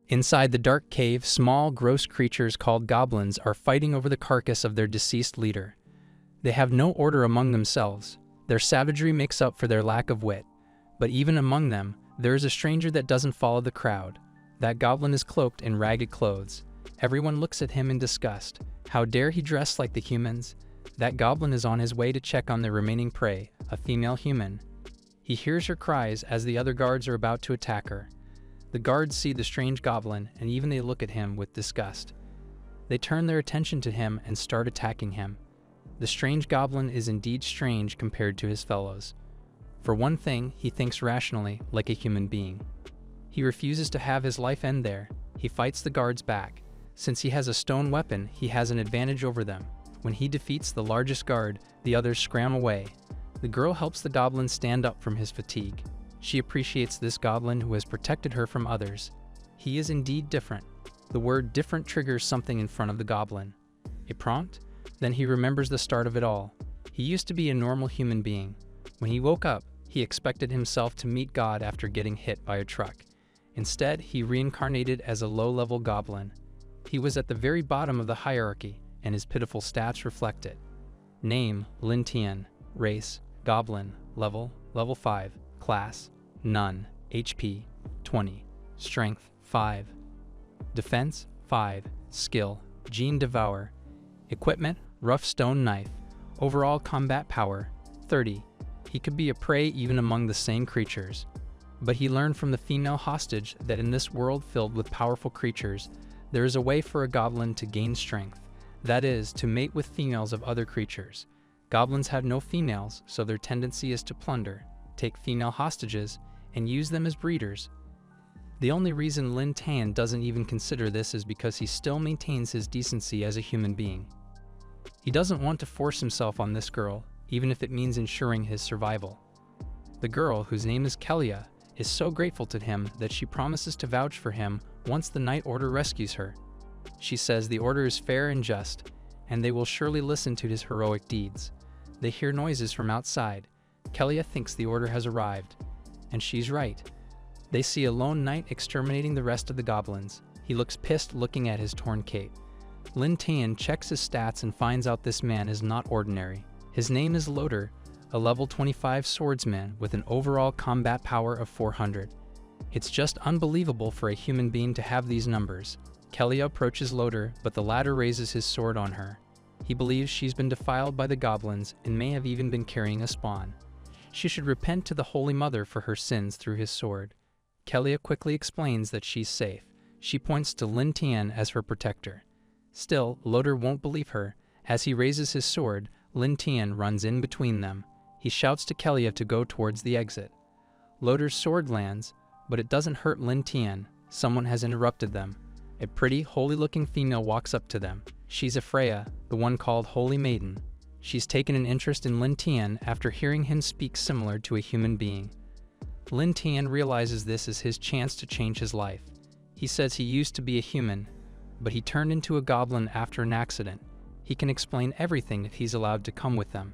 Inside the dark cave, small, gross creatures called goblins are fighting over the carcass of their deceased leader. They have no order among themselves. Their savagery makes up for their lack of wit. But even among them, there is a stranger that doesn't follow the crowd. That goblin is cloaked in ragged clothes. Everyone looks at him in disgust. How dare he dress like the humans? That goblin is on his way to check on the remaining prey, a female human. He hears her cries as the other guards are about to attack her. The guards see the strange goblin, and even they look at him with disgust. They turn their attention to him and start attacking him. The strange goblin is indeed strange compared to his fellows. For one thing, he thinks rationally, like a human being. He refuses to have his life end there. He fights the guards back. Since he has a stone weapon, he has an advantage over them. When he defeats the largest guard, the others scram away. The girl helps the goblin stand up from his fatigue. She appreciates this goblin who has protected her from others. He is indeed different. The word different triggers something in front of the goblin. A prompt? Then he remembers the start of it all. He used to be a normal human being. When he woke up, he expected himself to meet God after getting hit by a truck. Instead, he reincarnated as a low-level goblin. He was at the very bottom of the hierarchy, and his pitiful stats reflect it. Name, Lin Tian. Race, Goblin. Level 5. Class, none. HP, 20. Strength, 5. Defense, 5. Skill, Gene Devour. Equipment, rough stone knife. Overall combat power, 30. He could be a prey even among the same creatures. But he learned from the female hostage that in this world filled with powerful creatures, there is a way for a goblin to gain strength. That is, to mate with females of other creatures. Goblins have no females, so their tendency is to plunder, take female hostages, and use them as breeders. The only reason Lin Tian doesn't even consider this is because he still maintains his decency as a human being. He doesn't want to force himself on this girl, even if it means ensuring his survival. The girl, whose name is Kelia, is so grateful to him that she promises to vouch for him once the Night Order rescues her. She says the Order is fair and just, and they will surely listen to his heroic deeds. They hear noises from outside. Kelia thinks the Order has arrived, and she's right. They see a lone knight exterminating the rest of the goblins. He looks pissed looking at his torn cape. Lin Tian checks his stats and finds out this man is not ordinary. His name is Loader, a level 25 swordsman with an overall combat power of 400. It's just unbelievable for a human being to have these numbers. Kelia approaches Loader, but the latter raises his sword on her. He believes she's been defiled by the goblins and may have even been carrying a spawn. She should repent to the Holy Mother for her sins through his sword. Kelia quickly explains that she's safe. She points to Lin Tian as her protector. Still, Loader won't believe her. As he raises his sword, Lin Tian runs in between them. He shouts to Kelia to go towards the exit. Loader's sword lands, but it doesn't hurt Lin Tian. Someone has interrupted them. A pretty, holy-looking female walks up to them. She's Freya, the one called Holy Maiden. She's taken an interest in Lin Tian after hearing him speak similar to a human being. Lin Tian realizes this is his chance to change his life. He says he used to be a human, but he turned into a goblin after an accident. He can explain everything if he's allowed to come with them.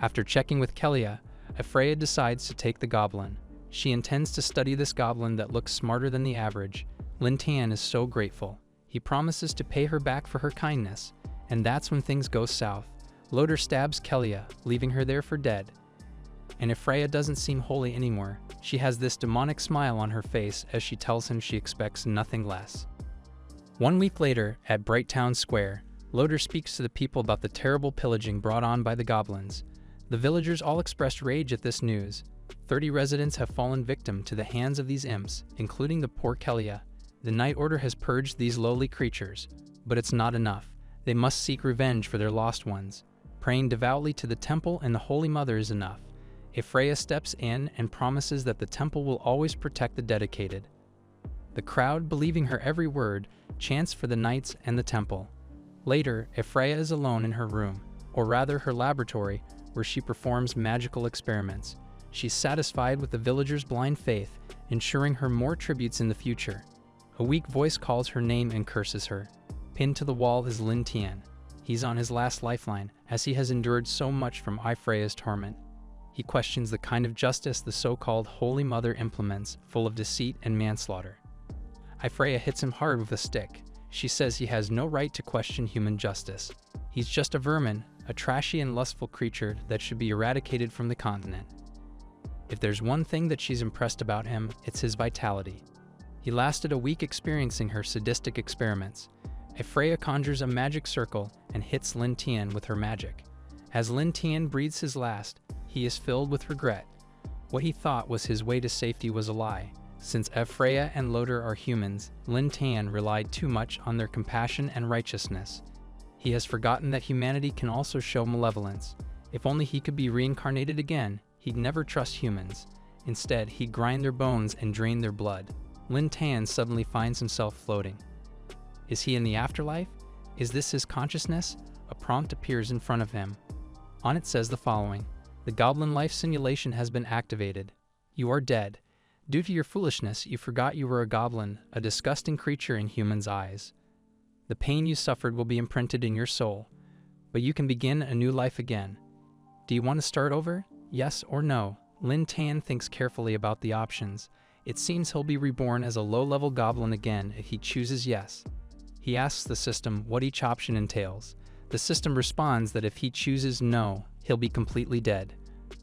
After checking with Kelia, Freya decides to take the goblin. She intends to study this goblin that looks smarter than the average. Lin Tian is so grateful. He promises to pay her back for her kindness, and that's when things go south. Loader stabs Kelia, leaving her there for dead. And Freya doesn't seem holy anymore. She has this demonic smile on her face as she tells him she expects nothing less. 1 week later, at Bright Town Square, Loader speaks to the people about the terrible pillaging brought on by the goblins. The villagers all expressed rage at this news. 30 residents have fallen victim to the hands of these imps, including the poor Kelia. The Night Order has purged these lowly creatures, but it's not enough. They must seek revenge for their lost ones. Praying devoutly to the temple and the Holy Mother is enough. Freya steps in and promises that the temple will always protect the dedicated. The crowd, believing her every word, chants for the knights and the temple. Later, Freya is alone in her room, or rather her laboratory, where she performs magical experiments. She's satisfied with the villagers' blind faith, ensuring her more tributes in the future. A weak voice calls her name and curses her. Pinned to the wall is Lin Tian. He's on his last lifeline, as he has endured so much from Freya's torment. He questions the kind of justice the so-called Holy Mother implements, full of deceit and manslaughter. Freya hits him hard with a stick. She says he has no right to question human justice. He's just a vermin, a trashy and lustful creature that should be eradicated from the continent. If there's one thing that she's impressed about him, it's his vitality. He lasted a week experiencing her sadistic experiments. Freya conjures a magic circle and hits Lin Tian with her magic. As Lin Tian breathes his last, he is filled with regret. What he thought was his way to safety was a lie. Since Freya and Loder are humans, Lin Tian relied too much on their compassion and righteousness. He has forgotten that humanity can also show malevolence. If only he could be reincarnated again, he'd never trust humans. Instead, he'd grind their bones and drain their blood. Lin Tian suddenly finds himself floating. Is he in the afterlife? Is this his consciousness? A prompt appears in front of him. On it says the following: "The Goblin life simulation has been activated. You are dead. Due to your foolishness, you forgot you were a goblin, a disgusting creature in humans' eyes. The pain you suffered will be imprinted in your soul, but you can begin a new life again. Do you want to start over? Yes or no?" Lin Tian thinks carefully about the options. It seems he'll be reborn as a low-level goblin again if he chooses yes. He asks the system what each option entails. The system responds that if he chooses no, he'll be completely dead.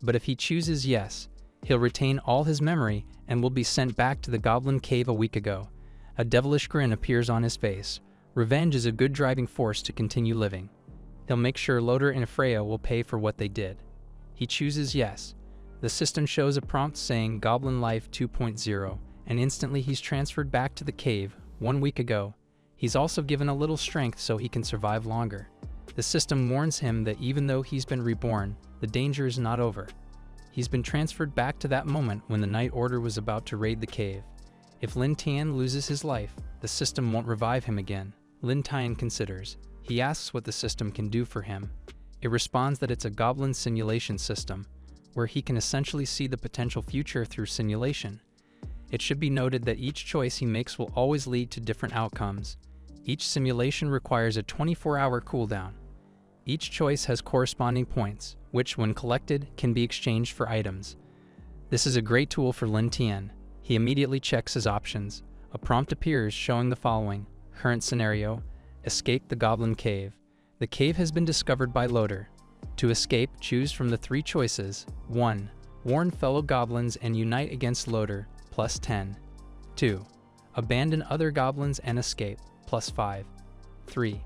But if he chooses yes, he'll retain all his memory and will be sent back to the Goblin Cave a week ago. A devilish grin appears on his face. Revenge is a good driving force to continue living. He'll make sure Loder and Freya will pay for what they did. He chooses yes. The system shows a prompt saying Goblin Life 2.0, and instantly he's transferred back to the cave 1 week ago. He's also given a little strength so he can survive longer. The system warns him that even though he's been reborn, the danger is not over. He's been transferred back to that moment when the Night Order was about to raid the cave. If Lin Tian loses his life, the system won't revive him again. Lin Tian considers. He asks what the system can do for him. It responds that it's a goblin simulation system, where he can essentially see the potential future through simulation. It should be noted that each choice he makes will always lead to different outcomes. Each simulation requires a 24-hour cooldown. Each choice has corresponding points, which, when collected, can be exchanged for items. This is a great tool for Lin Tian. He immediately checks his options. A prompt appears showing the following: current scenario, escape the Goblin Cave. The cave has been discovered by Loder. To escape, choose from the 3 choices. 1. Warn fellow goblins and unite against Loder, plus 10. 2. Abandon other goblins and escape, plus 5. 3.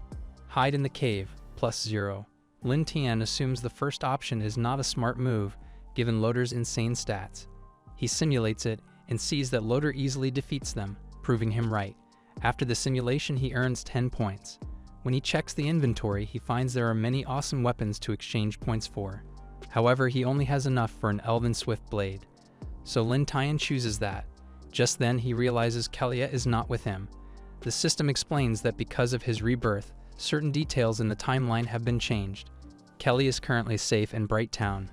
Hide in the cave, plus 0. Lin Tian assumes the first option is not a smart move, given Loder's insane stats. He simulates it and sees that Loder easily defeats them, proving him right. After the simulation, he earns 10 points. When he checks the inventory, he finds there are many awesome weapons to exchange points for. However, he only has enough for an elven swift blade. So Lin Tian chooses that. Just then, he realizes Kelia is not with him. The system explains that because of his rebirth, certain details in the timeline have been changed. Kelly is currently safe in Bright Town.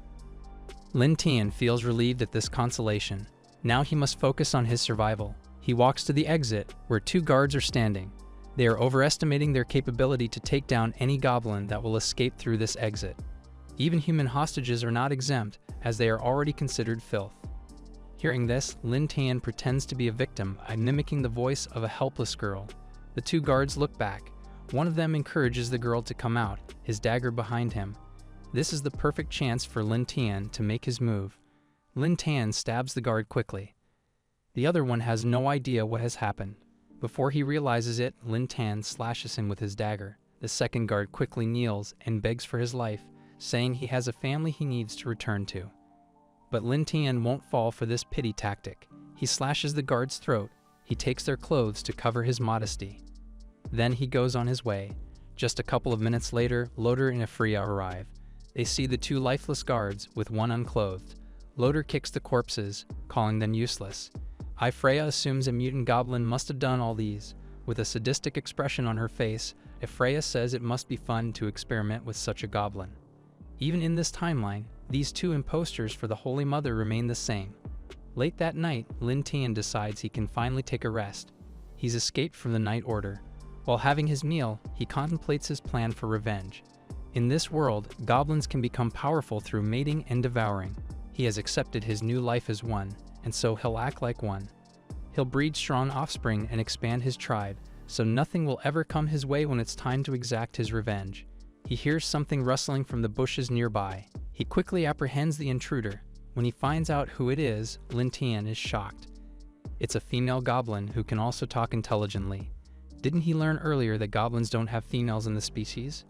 Lin Tian feels relieved at this consolation. Now he must focus on his survival. He walks to the exit, where 2 guards are standing. They are overestimating their capability to take down any goblin that will escape through this exit. Even human hostages are not exempt, as they are already considered filth. Hearing this, Lin Tian pretends to be a victim by mimicking the voice of a helpless girl. The 2 guards look back. One of them encourages the girl to come out, his dagger behind him. This is the perfect chance for Lin Tian to make his move. Lin Tian stabs the guard quickly. The other one has no idea what has happened. Before he realizes it, Lin Tian slashes him with his dagger. The second guard quickly kneels and begs for his life, saying he has a family he needs to return to. But Lin Tian won't fall for this pity tactic. He slashes the guard's throat. He takes their clothes to cover his modesty. Then he goes on his way. Just a couple of minutes later, Loder and Freya arrive. They see the 2 lifeless guards, with one unclothed. Loder kicks the corpses, calling them useless. Freya assumes a mutant goblin must have done all these. With a sadistic expression on her face, Freya says it must be fun to experiment with such a goblin. Even in this timeline, these 2 imposters for the Holy Mother remain the same. Late that night, Lin Tian decides he can finally take a rest. He's escaped from the Night Order. While having his meal, he contemplates his plan for revenge. In this world, goblins can become powerful through mating and devouring. He has accepted his new life as one, and so he'll act like one. He'll breed strong offspring and expand his tribe, so nothing will ever come his way when it's time to exact his revenge. He hears something rustling from the bushes nearby. He quickly apprehends the intruder. When he finds out who it is, Lin Tian is shocked. It's a female goblin who can also talk intelligently. Didn't he learn earlier that goblins don't have females in the species?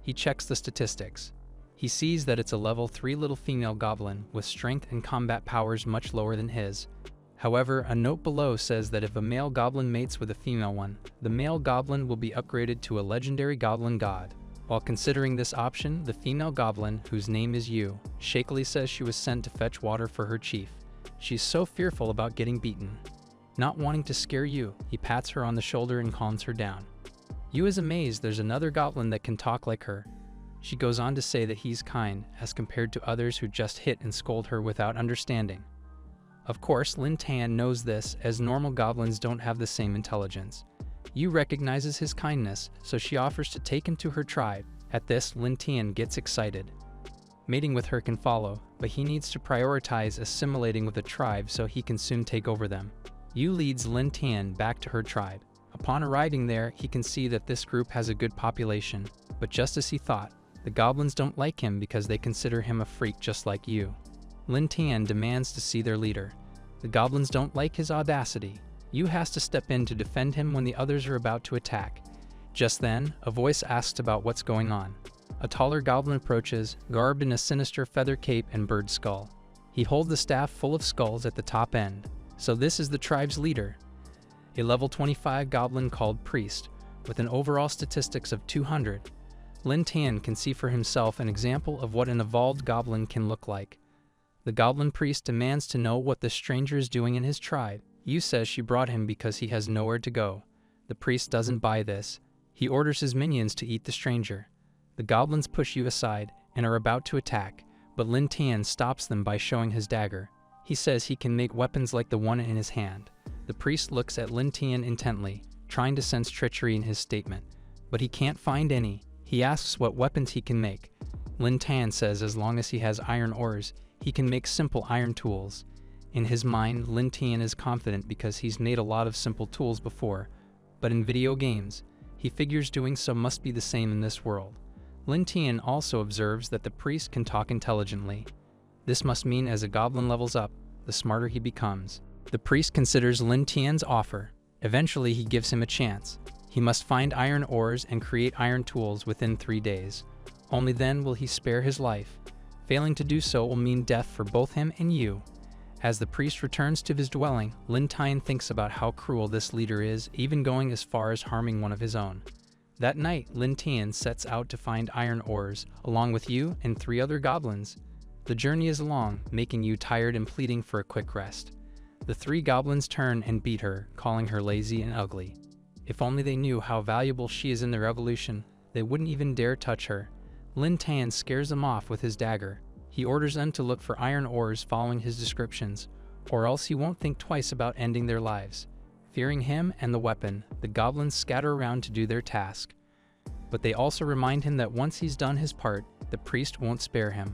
He checks the statistics. He sees that it's a level 3 little female goblin with strength and combat powers much lower than his. However, a note below says that if a male goblin mates with a female one, the male goblin will be upgraded to a legendary goblin god. While considering this option, the female goblin, whose name is Yu, shakily says she was sent to fetch water for her chief. She's so fearful about getting beaten. Not wanting to scare Yu, he pats her on the shoulder and calms her down. Yu is amazed there's another goblin that can talk like her. She goes on to say that he's kind, as compared to others who just hit and scold her without understanding. Of course, Lin Tian knows this, as normal goblins don't have the same intelligence. Yu recognizes his kindness, so she offers to take him to her tribe. At this, Lin Tian gets excited. Mating with her can follow, but he needs to prioritize assimilating with the tribe so he can soon take over them. Yu leads Lin Tian back to her tribe. Upon arriving there, he can see that this group has a good population, but just as he thought, the goblins don't like him because they consider him a freak just like Yu. Lin Tian demands to see their leader. The goblins don't like his audacity. Yu has to step in to defend him when the others are about to attack. Just then, a voice asks about what's going on. A taller goblin approaches, garbed in a sinister feather cape and bird skull. He holds the staff full of skulls at the top end. So this is the tribe's leader, a level 25 goblin called Priest, with an overall statistics of 200. Lin Tian can see for himself an example of what an evolved goblin can look like. The goblin priest demands to know what the stranger is doing in his tribe. Yu says she brought him because he has nowhere to go. The priest doesn't buy this. He orders his minions to eat the stranger. The goblins push Yu aside and are about to attack, but Lin Tian stops them by showing his dagger. He says he can make weapons like the one in his hand. The priest looks at Lin Tian intently, trying to sense treachery in his statement, but he can't find any. He asks what weapons he can make. Lin Tian says as long as he has iron ores, he can make simple iron tools. In his mind, Lin Tian is confident because he's made a lot of simple tools before, but in video games, he figures doing so must be the same in this world. Lin Tian also observes that the priest can talk intelligently. This must mean as a goblin levels up, the smarter he becomes. The priest considers Lin Tian's offer. Eventually, he gives him a chance. He must find iron ores and create iron tools within 3 days. Only then will he spare his life. Failing to do so will mean death for both him and Yu. As the priest returns to his dwelling, Lin Tian thinks about how cruel this leader is, even going as far as harming one of his own. That night, Lin Tian sets out to find iron ores, along with Yu and 3 other goblins. The journey is long, making Yu tired and pleading for a quick rest. The 3 goblins turn and beat her, calling her lazy and ugly. If only they knew how valuable she is in their evolution, they wouldn't even dare touch her. Lin Tian scares them off with his dagger. He orders them to look for iron ores following his descriptions, or else he won't think twice about ending their lives. Fearing him and the weapon, the goblins scatter around to do their task. But they also remind him that once he's done his part, the priest won't spare him.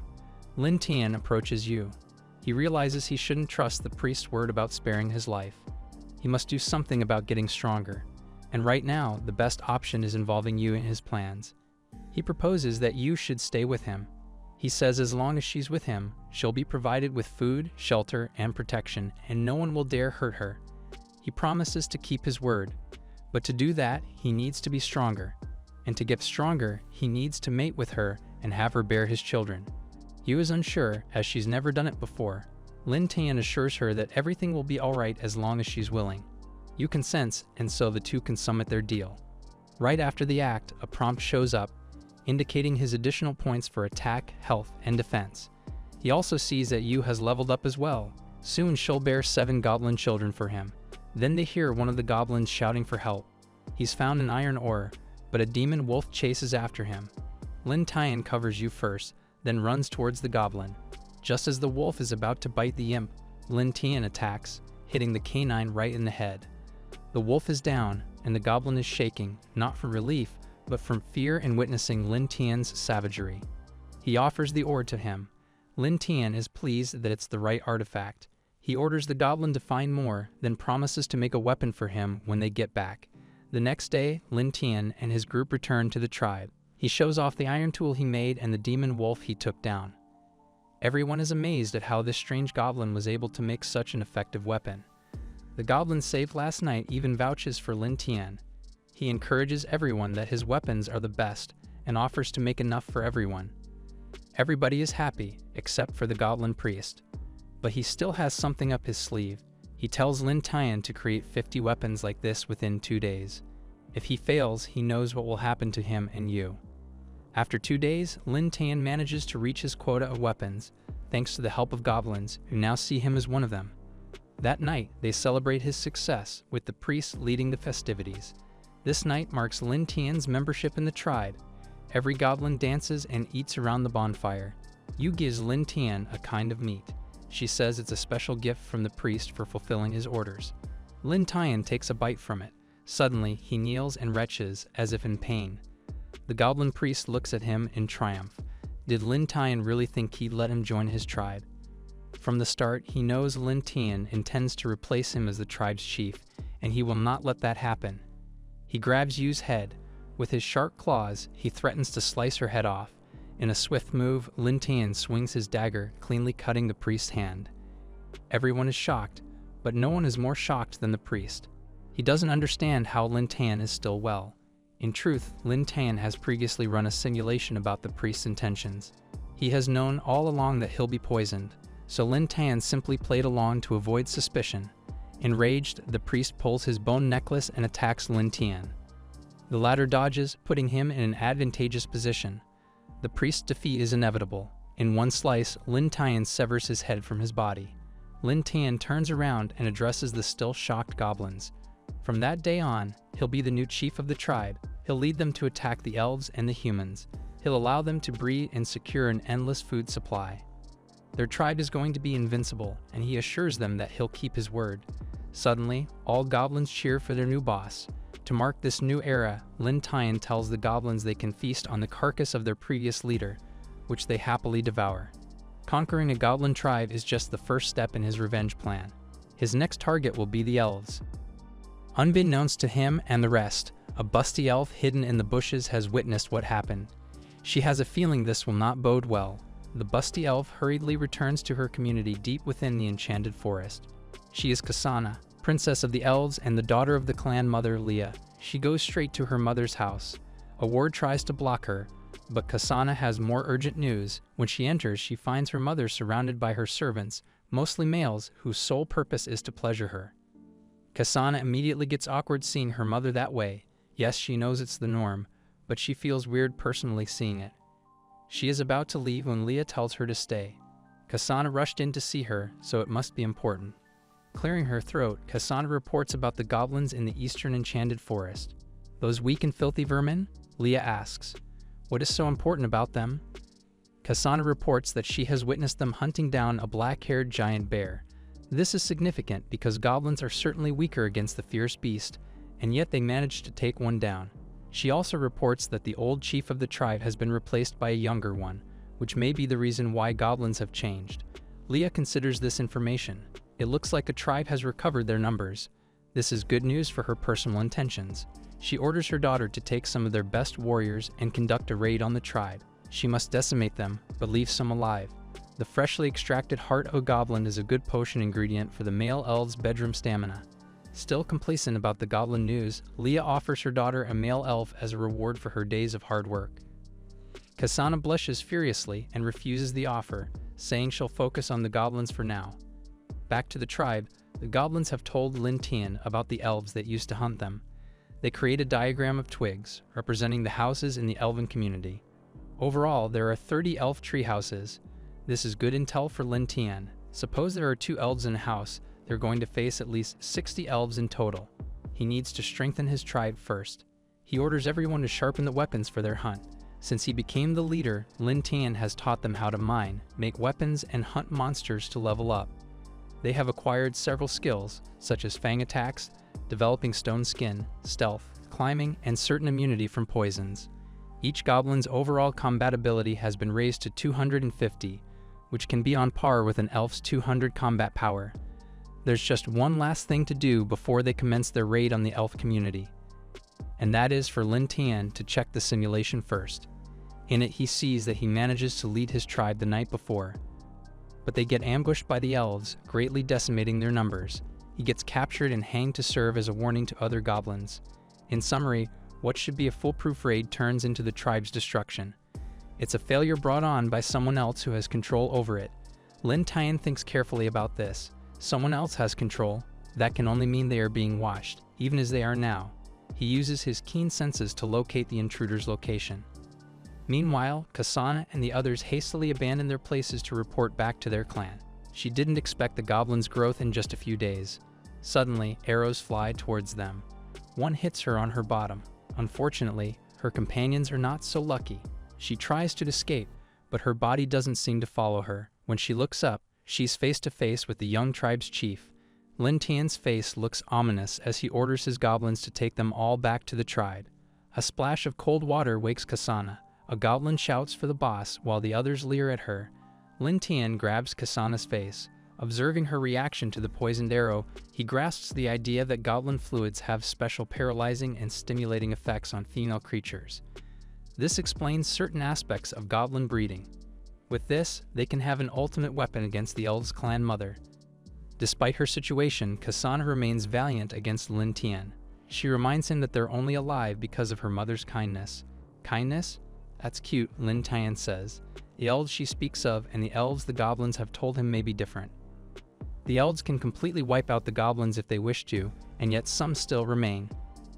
Lin Tian approaches Yu. He realizes he shouldn't trust the priest's word about sparing his life. He must do something about getting stronger. And right now, the best option is involving Yu in his plans. He proposes that Yu should stay with him. He says as long as she's with him, she'll be provided with food, shelter, and protection, and no one will dare hurt her. He promises to keep his word, but to do that, he needs to be stronger. And to get stronger, he needs to mate with her and have her bear his children. Yu is unsure, as she's never done it before. Lin Tian assures her that everything will be alright as long as she's willing. Yu consents, and so the two can summit their deal. Right after the act, a prompt shows up, indicating his additional points for attack, health, and defense. He also sees that Yu has leveled up as well. Soon she'll bear 7 goblin children for him. Then they hear one of the goblins shouting for help. He's found an iron ore, but a demon wolf chases after him. Lin Tian covers Yu first, then runs towards the goblin. Just as the wolf is about to bite the imp, Lin Tian attacks, hitting the canine right in the head. The wolf is down, and the goblin is shaking, not from relief, but from fear and witnessing Lin Tian's savagery. He offers the ore to him. Lin Tian is pleased that it's the right artifact. He orders the goblin to find more, then promises to make a weapon for him when they get back. The next day, Lin Tian and his group return to the tribe. He shows off the iron tool he made and the demon wolf he took down. Everyone is amazed at how this strange goblin was able to make such an effective weapon. The goblin saved last night even vouches for Lin Tian. He encourages everyone that his weapons are the best and offers to make enough for everyone. Everybody is happy, except for the goblin priest. But he still has something up his sleeve. He tells Lin Tian to create 50 weapons like this within 2 days. If he fails, he knows what will happen to him and you. After 2 days, Lin Tian manages to reach his quota of weapons, thanks to the help of goblins, who now see him as one of them. That night, they celebrate his success, with the priest leading the festivities. This night marks Lin Tian's membership in the tribe. Every goblin dances and eats around the bonfire. Yu gives Lin Tian a kind of meat. She says it's a special gift from the priest for fulfilling his orders. Lin Tian takes a bite from it. Suddenly, he kneels and retches, as if in pain. The goblin priest looks at him in triumph. Did Lin Tian really think he'd let him join his tribe? From the start, he knows Lin Tian intends to replace him as the tribe's chief, and he will not let that happen. He grabs Yu's head. With his sharp claws, he threatens to slice her head off. In a swift move, Lin Tian swings his dagger, cleanly cutting the priest's hand. Everyone is shocked, but no one is more shocked than the priest. He doesn't understand how Lin Tian is still well. In truth, Lin Tian has previously run a simulation about the priest's intentions. He has known all along that he'll be poisoned, so Lin Tian simply played along to avoid suspicion. Enraged, the priest pulls his bone necklace and attacks Lin Tian. The latter dodges, putting him in an advantageous position. The priest's defeat is inevitable. In one slice, Lin Tian severs his head from his body. Lin Tian turns around and addresses the still shocked goblins. From that day on, he'll be the new chief of the tribe. He'll lead them to attack the elves and the humans. He'll allow them to breed and secure an endless food supply. Their tribe is going to be invincible, and he assures them that he'll keep his word. Suddenly, all goblins cheer for their new boss. To mark this new era, Lin Tian tells the goblins they can feast on the carcass of their previous leader, which they happily devour. Conquering a goblin tribe is just the first step in his revenge plan. His next target will be the elves. Unbeknownst to him and the rest, a busty elf hidden in the bushes has witnessed what happened. She has a feeling this will not bode well. The busty elf hurriedly returns to her community deep within the enchanted forest. She is Kasana, princess of the elves and the daughter of the clan mother Leah. She goes straight to her mother's house. A ward tries to block her, but Kasana has more urgent news. When she enters, she finds her mother surrounded by her servants, mostly males, whose sole purpose is to pleasure her. Kasana immediately gets awkward seeing her mother that way. Yes, she knows it's the norm, but she feels weird personally seeing it. She is about to leave when Leah tells her to stay. Kasana rushed in to see her, so it must be important. Clearing her throat, Kasana reports about the goblins in the eastern enchanted forest. Those weak and filthy vermin? Leah asks. What is so important about them? Kasana reports that she has witnessed them hunting down a black-haired giant bear. This is significant because goblins are certainly weaker against the fierce beast, and yet they managed to take one down. She also reports that the old chief of the tribe has been replaced by a younger one, which may be the reason why goblins have changed. Leah considers this information. It looks like a tribe has recovered their numbers. This is good news for her personal intentions. She orders her daughter to take some of their best warriors and conduct a raid on the tribe. She must decimate them, but leave some alive. The freshly extracted heart of a goblin is a good potion ingredient for the male elf's bedroom stamina. Still complacent about the goblin news, Leah offers her daughter a male elf as a reward for her days of hard work. Kasana blushes furiously and refuses the offer, saying she'll focus on the goblins for now. Back to the tribe, the goblins have told Lin Tian about the elves that used to hunt them. They create a diagram of twigs, representing the houses in the elven community. Overall, there are 30 elf tree houses. This is good intel for Lin Tian. Suppose there are 2 elves in a house, they're going to face at least 60 elves in total. He needs to strengthen his tribe first. He orders everyone to sharpen the weapons for their hunt. Since he became the leader, Lin Tian has taught them how to mine, make weapons, and hunt monsters to level up. They have acquired several skills, such as fang attacks, developing stone skin, stealth, climbing, and certain immunity from poisons. Each goblin's overall combat ability has been raised to 250, which can be on par with an elf's 200 combat power. There's just one last thing to do before they commence their raid on the elf community. And that is for Lin Tian to check the simulation first. In it, he sees that he manages to lead his tribe the night before. But they get ambushed by the elves, greatly decimating their numbers. He gets captured and hanged to serve as a warning to other goblins. In summary, what should be a foolproof raid turns into the tribe's destruction. It's a failure brought on by someone else who has control over it. Lin Tian thinks carefully about this. Someone else has control. That can only mean they are being watched, even as they are now. He uses his keen senses to locate the intruder's location. Meanwhile, Kasana and the others hastily abandon their places to report back to their clan. She didn't expect the goblins' growth in just a few days. Suddenly, arrows fly towards them. One hits her on her bottom. Unfortunately, her companions are not so lucky. She tries to escape, but her body doesn't seem to follow her. When she looks up, she's face to face with the young tribe's chief. Lin Tian's face looks ominous as he orders his goblins to take them all back to the tribe. A splash of cold water wakes Kasana. A goblin shouts for the boss while the others leer at her. Lin Tian grabs Kasana's face. Observing her reaction to the poisoned arrow, he grasps the idea that goblin fluids have special paralyzing and stimulating effects on female creatures. This explains certain aspects of goblin breeding. With this, they can have an ultimate weapon against the elves' clan mother. Despite her situation, Kasana remains valiant against Lin Tian. She reminds him that they're only alive because of her mother's kindness. Kindness? That's cute, Lin Tian says. The elves she speaks of and the elves the goblins have told him may be different. The elves can completely wipe out the goblins if they wish to, and yet some still remain.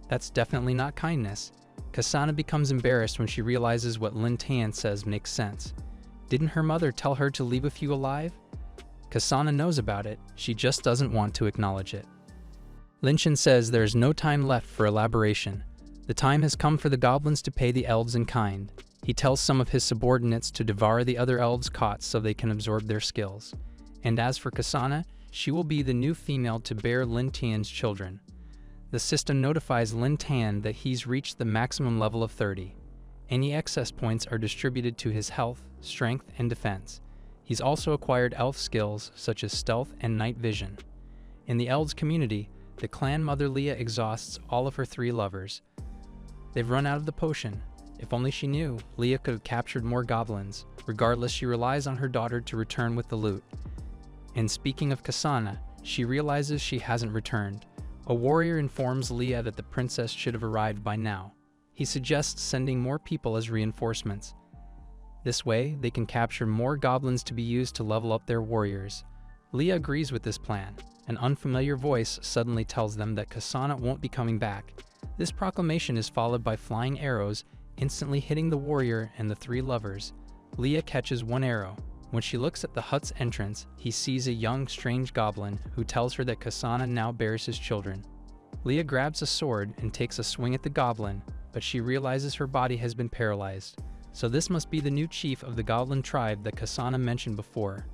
That's definitely not kindness. Kasana becomes embarrassed when she realizes what Lin Tian says makes sense. Didn't her mother tell her to leave a few alive? Kasana knows about it, she just doesn't want to acknowledge it. Lin Tian says there is no time left for elaboration. The time has come for the goblins to pay the elves in kind. He tells some of his subordinates to devour the other elves caught so they can absorb their skills. And as for Kasana, she will be the new female to bear Lin Tian's children. The system notifies Lin Tian that he's reached the maximum level of 30. Any excess points are distributed to his health, strength, and defense. He's also acquired elf skills such as stealth and night vision. In the elves community, the clan mother Leah exhausts all of her 3 lovers. They've run out of the potion. If only she knew, Leah could have captured more goblins. Regardless, she relies on her daughter to return with the loot. And speaking of Kasana, she realizes she hasn't returned. A warrior informs Leah that the princess should have arrived by now. He suggests sending more people as reinforcements. This way, they can capture more goblins to be used to level up their warriors. Leah agrees with this plan. An unfamiliar voice suddenly tells them that Kasana won't be coming back. This proclamation is followed by flying arrows, instantly hitting the warrior and the 3 lovers. Leah catches one arrow. When she looks at the hut's entrance, he sees a young, strange goblin who tells her that Kasana now bears his children. Leah grabs a sword and takes a swing at the goblin, but she realizes her body has been paralyzed. So this must be the new chief of the goblin tribe that Kasana mentioned before.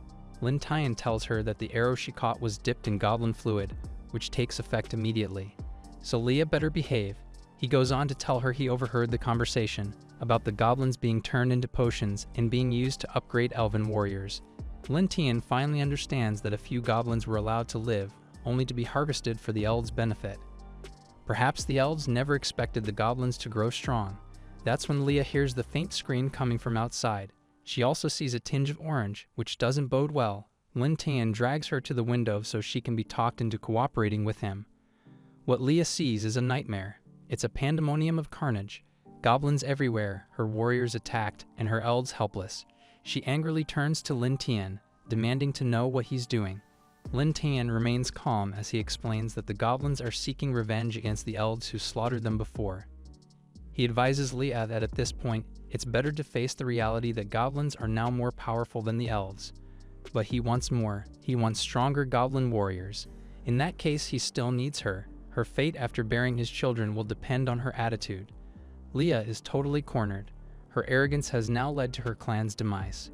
Lin Tian tells her that the arrow she caught was dipped in goblin fluid, which takes effect immediately. So Leah better behave. He goes on to tell her he overheard the conversation about the goblins being turned into potions and being used to upgrade elven warriors. Lin Tian finally understands that a few goblins were allowed to live, only to be harvested for the elves' benefit. Perhaps the elves never expected the goblins to grow strong. That's when Leah hears the faint scream coming from outside. She also sees a tinge of orange, which doesn't bode well. Lin Tian drags her to the window so she can be talked into cooperating with him. What Leah sees is a nightmare. It's a pandemonium of carnage. Goblins everywhere, her warriors attacked, and her elves helpless. She angrily turns to Lin Tian, demanding to know what he's doing. Lin Tian remains calm as he explains that the goblins are seeking revenge against the elves who slaughtered them before. He advises Leah that at this point, it's better to face the reality that goblins are now more powerful than the elves. But he wants more. He wants stronger goblin warriors. In that case, he still needs her. Her fate after bearing his children will depend on her attitude. Leah is totally cornered. Her arrogance has now led to her clan's demise.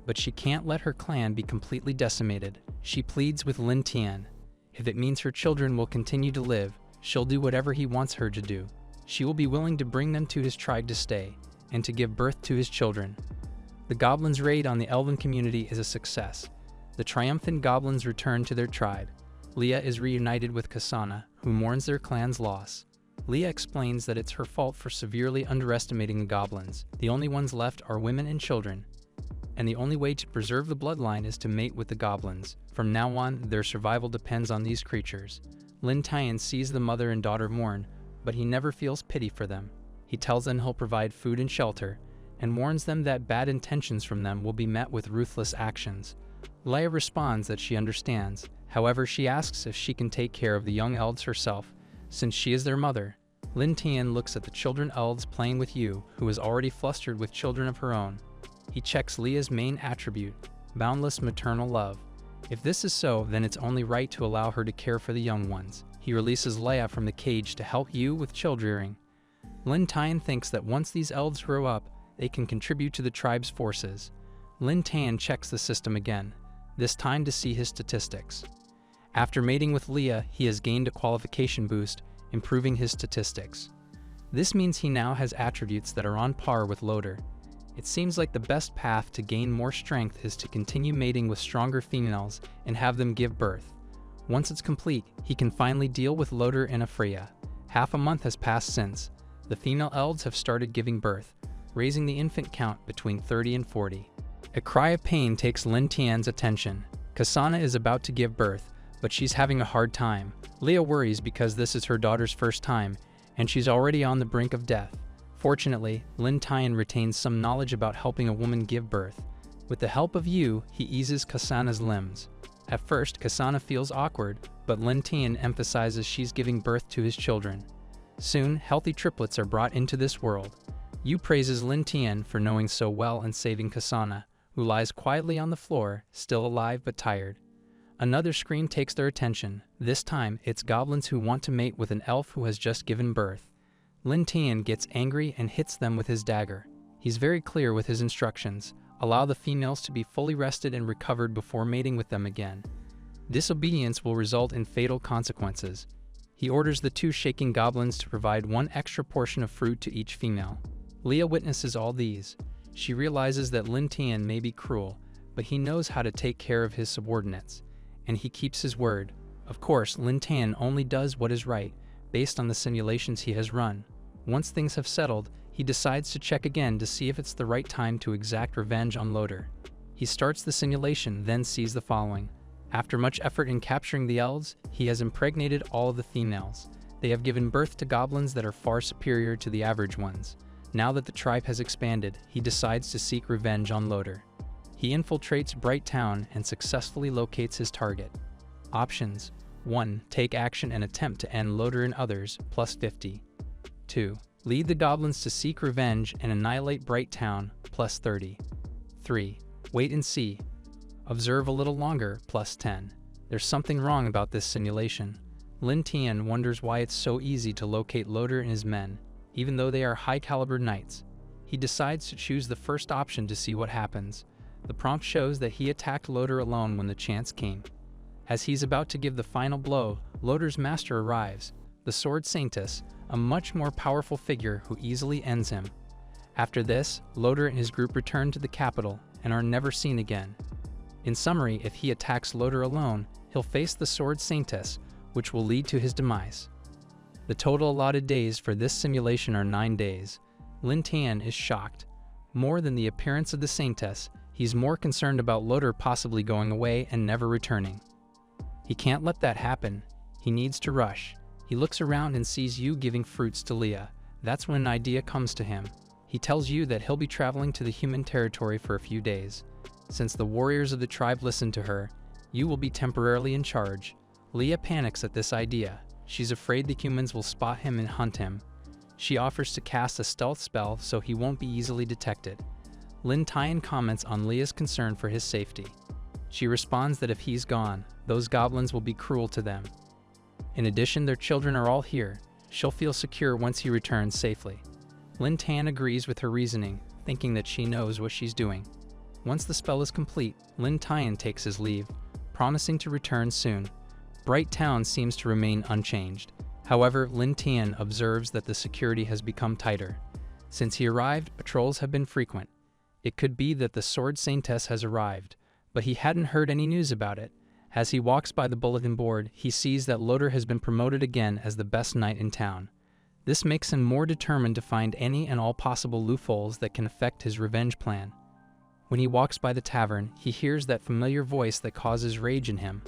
But she can't let her clan be completely decimated. She pleads with Lin Tian. If it means her children will continue to live, she'll do whatever he wants her to do. She will be willing to bring them to his tribe to stay, and to give birth to his children. The goblins' raid on the elven community is a success. The triumphant goblins return to their tribe. Leah is reunited with Kasana, who mourns their clan's loss. Leah explains that it's her fault for severely underestimating the goblins. The only ones left are women and children, and the only way to preserve the bloodline is to mate with the goblins. From now on, their survival depends on these creatures. Lin Tian sees the mother and daughter mourn, but he never feels pity for them. He tells them he'll provide food and shelter, and warns them that bad intentions from them will be met with ruthless actions. Leia responds that she understands. However, she asks if she can take care of the young elves herself, since she is their mother. Lin Tian looks at the children elves playing with Yu, who is already flustered with children of her own. He checks Leah's main attribute, boundless maternal love. If this is so, then it's only right to allow her to care for the young ones. He releases Leia from the cage to help Yu with child rearing. Lin Tian thinks that once these elves grow up, they can contribute to the tribe's forces. Lin Tian checks the system again, this time to see his statistics. After mating with Leah, he has gained a qualification boost, improving his statistics. This means he now has attributes that are on par with Loader. It seems like the best path to gain more strength is to continue mating with stronger females and have them give birth. Once it's complete, he can finally deal with Loader and Afreya. Half a month has passed since. The female elves have started giving birth, raising the infant count between 30 and 40. A cry of pain takes Lin Tian's attention. Kasana is about to give birth, but she's having a hard time. Leah worries because this is her daughter's first time, and she's already on the brink of death. Fortunately, Lin Tian retains some knowledge about helping a woman give birth. With the help of Yu, he eases Kasana's limbs. At first, Kasana feels awkward, but Lin Tian emphasizes she's giving birth to his children. Soon, healthy triplets are brought into this world. Yu praises Lin Tian for knowing so well and saving Kasana, who lies quietly on the floor, still alive but tired. Another scream takes their attention. This time, it's goblins who want to mate with an elf who has just given birth. Lin Tian gets angry and hits them with his dagger. He's very clear with his instructions. Allow the females to be fully rested and recovered before mating with them again. Disobedience will result in fatal consequences. He orders the two shaking goblins to provide one extra portion of fruit to each female. Leah witnesses all these. She realizes that Lin Tian may be cruel, but he knows how to take care of his subordinates, and he keeps his word. Of course, Lin Tian only does what is right, based on the simulations he has run. Once things have settled, he decides to check again to see if it's the right time to exact revenge on Loader. He starts the simulation, then sees the following. After much effort in capturing the elves, he has impregnated all of the females. They have given birth to goblins that are far superior to the average ones. Now that the tribe has expanded, he decides to seek revenge on Loader. He infiltrates Bright Town and successfully locates his target. Options: 1. Take action and attempt to end Loader and others, plus 50. 2. Lead the goblins to seek revenge and annihilate Bright Town, plus 30. 3. Wait and see. Observe a little longer, plus 10. There's something wrong about this simulation. Lin Tian wonders why it's so easy to locate Loader and his men, even though they are high-caliber knights. He decides to choose the first option to see what happens. The prompt shows that he attacked Loader alone when the chance came. As he's about to give the final blow, Loader's master arrives, the Sword Saintess, a much more powerful figure who easily ends him. After this, Loader and his group return to the capital and are never seen again. In summary, if he attacks Loader alone, he'll face the Sword Saintess, which will lead to his demise. The total allotted days for this simulation are 9 days. Lin Tian is shocked. More than the appearance of the Saintess, he's more concerned about Loader possibly going away and never returning. He can't let that happen. He needs to rush. He looks around and sees Yu giving fruits to Leah. That's when an idea comes to him. He tells Yu that he'll be traveling to the human territory for a few days. Since the warriors of the tribe listen to her, Yu will be temporarily in charge. Leah panics at this idea. She's afraid the humans will spot him and hunt him. She offers to cast a stealth spell so he won't be easily detected. Lin Tian comments on Leah's concern for his safety. She responds that if he's gone, those goblins will be cruel to them. In addition, their children are all here. She'll feel secure once he returns safely. Lin Tian agrees with her reasoning, thinking that she knows what she's doing. Once the spell is complete, Lin Tian takes his leave, promising to return soon. Bright Town seems to remain unchanged. However, Lin Tian observes that the security has become tighter. Since he arrived, patrols have been frequent. It could be that the Sword Saintess has arrived, but he hadn't heard any news about it. As he walks by the bulletin board, he sees that Loder has been promoted again as the best knight in town. This makes him more determined to find any and all possible loopholes that can affect his revenge plan. When he walks by the tavern, he hears that familiar voice that causes rage in him.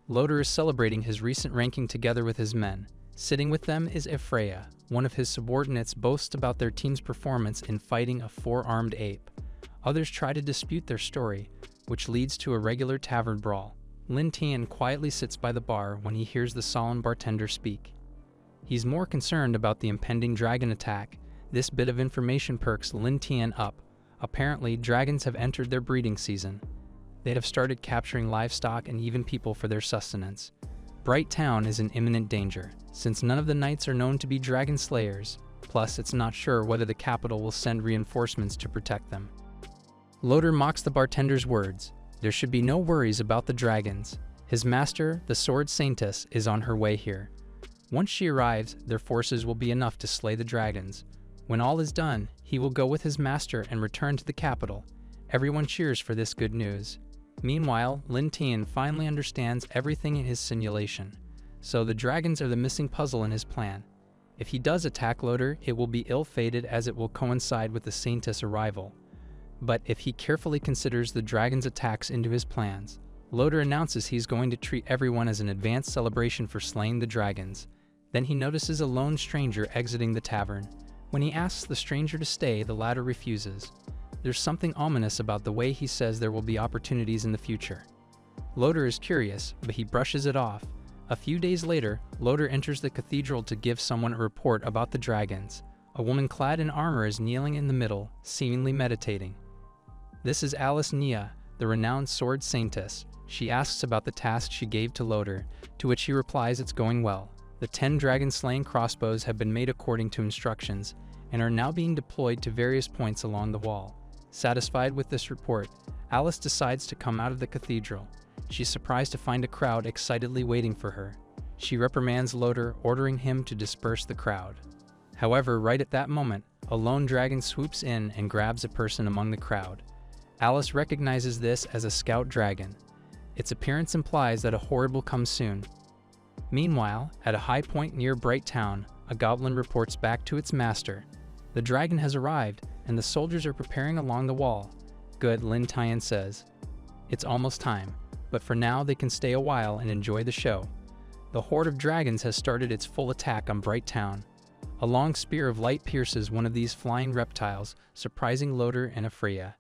Loder is celebrating his recent ranking together with his men. Sitting with them is Ephraia. One of his subordinates boasts about their team's performance in fighting a four-armed ape. Others try to dispute their story, which leads to a regular tavern brawl. Lin Tian quietly sits by the bar when he hears the solemn bartender speak. He's more concerned about the impending dragon attack. This bit of information perks Lin Tian up. Apparently, dragons have entered their breeding season. They have started capturing livestock and even people for their sustenance. Bright Town is in imminent danger, since none of the knights are known to be dragon slayers. Plus, it's not sure whether the capital will send reinforcements to protect them. Loder mocks the bartender's words. There should be no worries about the dragons. His master, the sword saintess, is on her way here. Once she arrives, their forces will be enough to slay the dragons. When all is done, he will go with his master and return to the capital. Everyone cheers for this good news. Meanwhile, Lin Tian finally understands everything in his simulation. So the dragons are the missing puzzle in his plan. If he does attack Loder, it will be ill-fated as it will coincide with the saintess' arrival. But if he carefully considers the dragon's attacks into his plans, Loder announces he's going to treat everyone as an advanced celebration for slaying the dragons. Then he notices a lone stranger exiting the tavern. When he asks the stranger to stay, the latter refuses. There's something ominous about the way he says there will be opportunities in the future. Loder is curious, but he brushes it off. A few days later, Loder enters the cathedral to give someone a report about the dragons. A woman clad in armor is kneeling in the middle, seemingly meditating. This is Alice Nia, the renowned sword saintess. She asks about the task she gave to Loder, to which he replies it's going well. The 10 dragon-slaying crossbows have been made according to instructions, and are now being deployed to various points along the wall. Satisfied with this report, Alice decides to come out of the cathedral. She's surprised to find a crowd excitedly waiting for her. She reprimands Loder, ordering him to disperse the crowd. However, right at that moment, a lone dragon swoops in and grabs a person among the crowd. Alice recognizes this as a scout dragon. Its appearance implies that a horde will come soon. Meanwhile, at a high point near Bright Town, a goblin reports back to its master. The dragon has arrived, and the soldiers are preparing along the wall. Good, Lin Tian says. It's almost time, but for now they can stay a while and enjoy the show. The horde of dragons has started its full attack on Bright Town. A long spear of light pierces one of these flying reptiles, surprising Loder and Ephraia.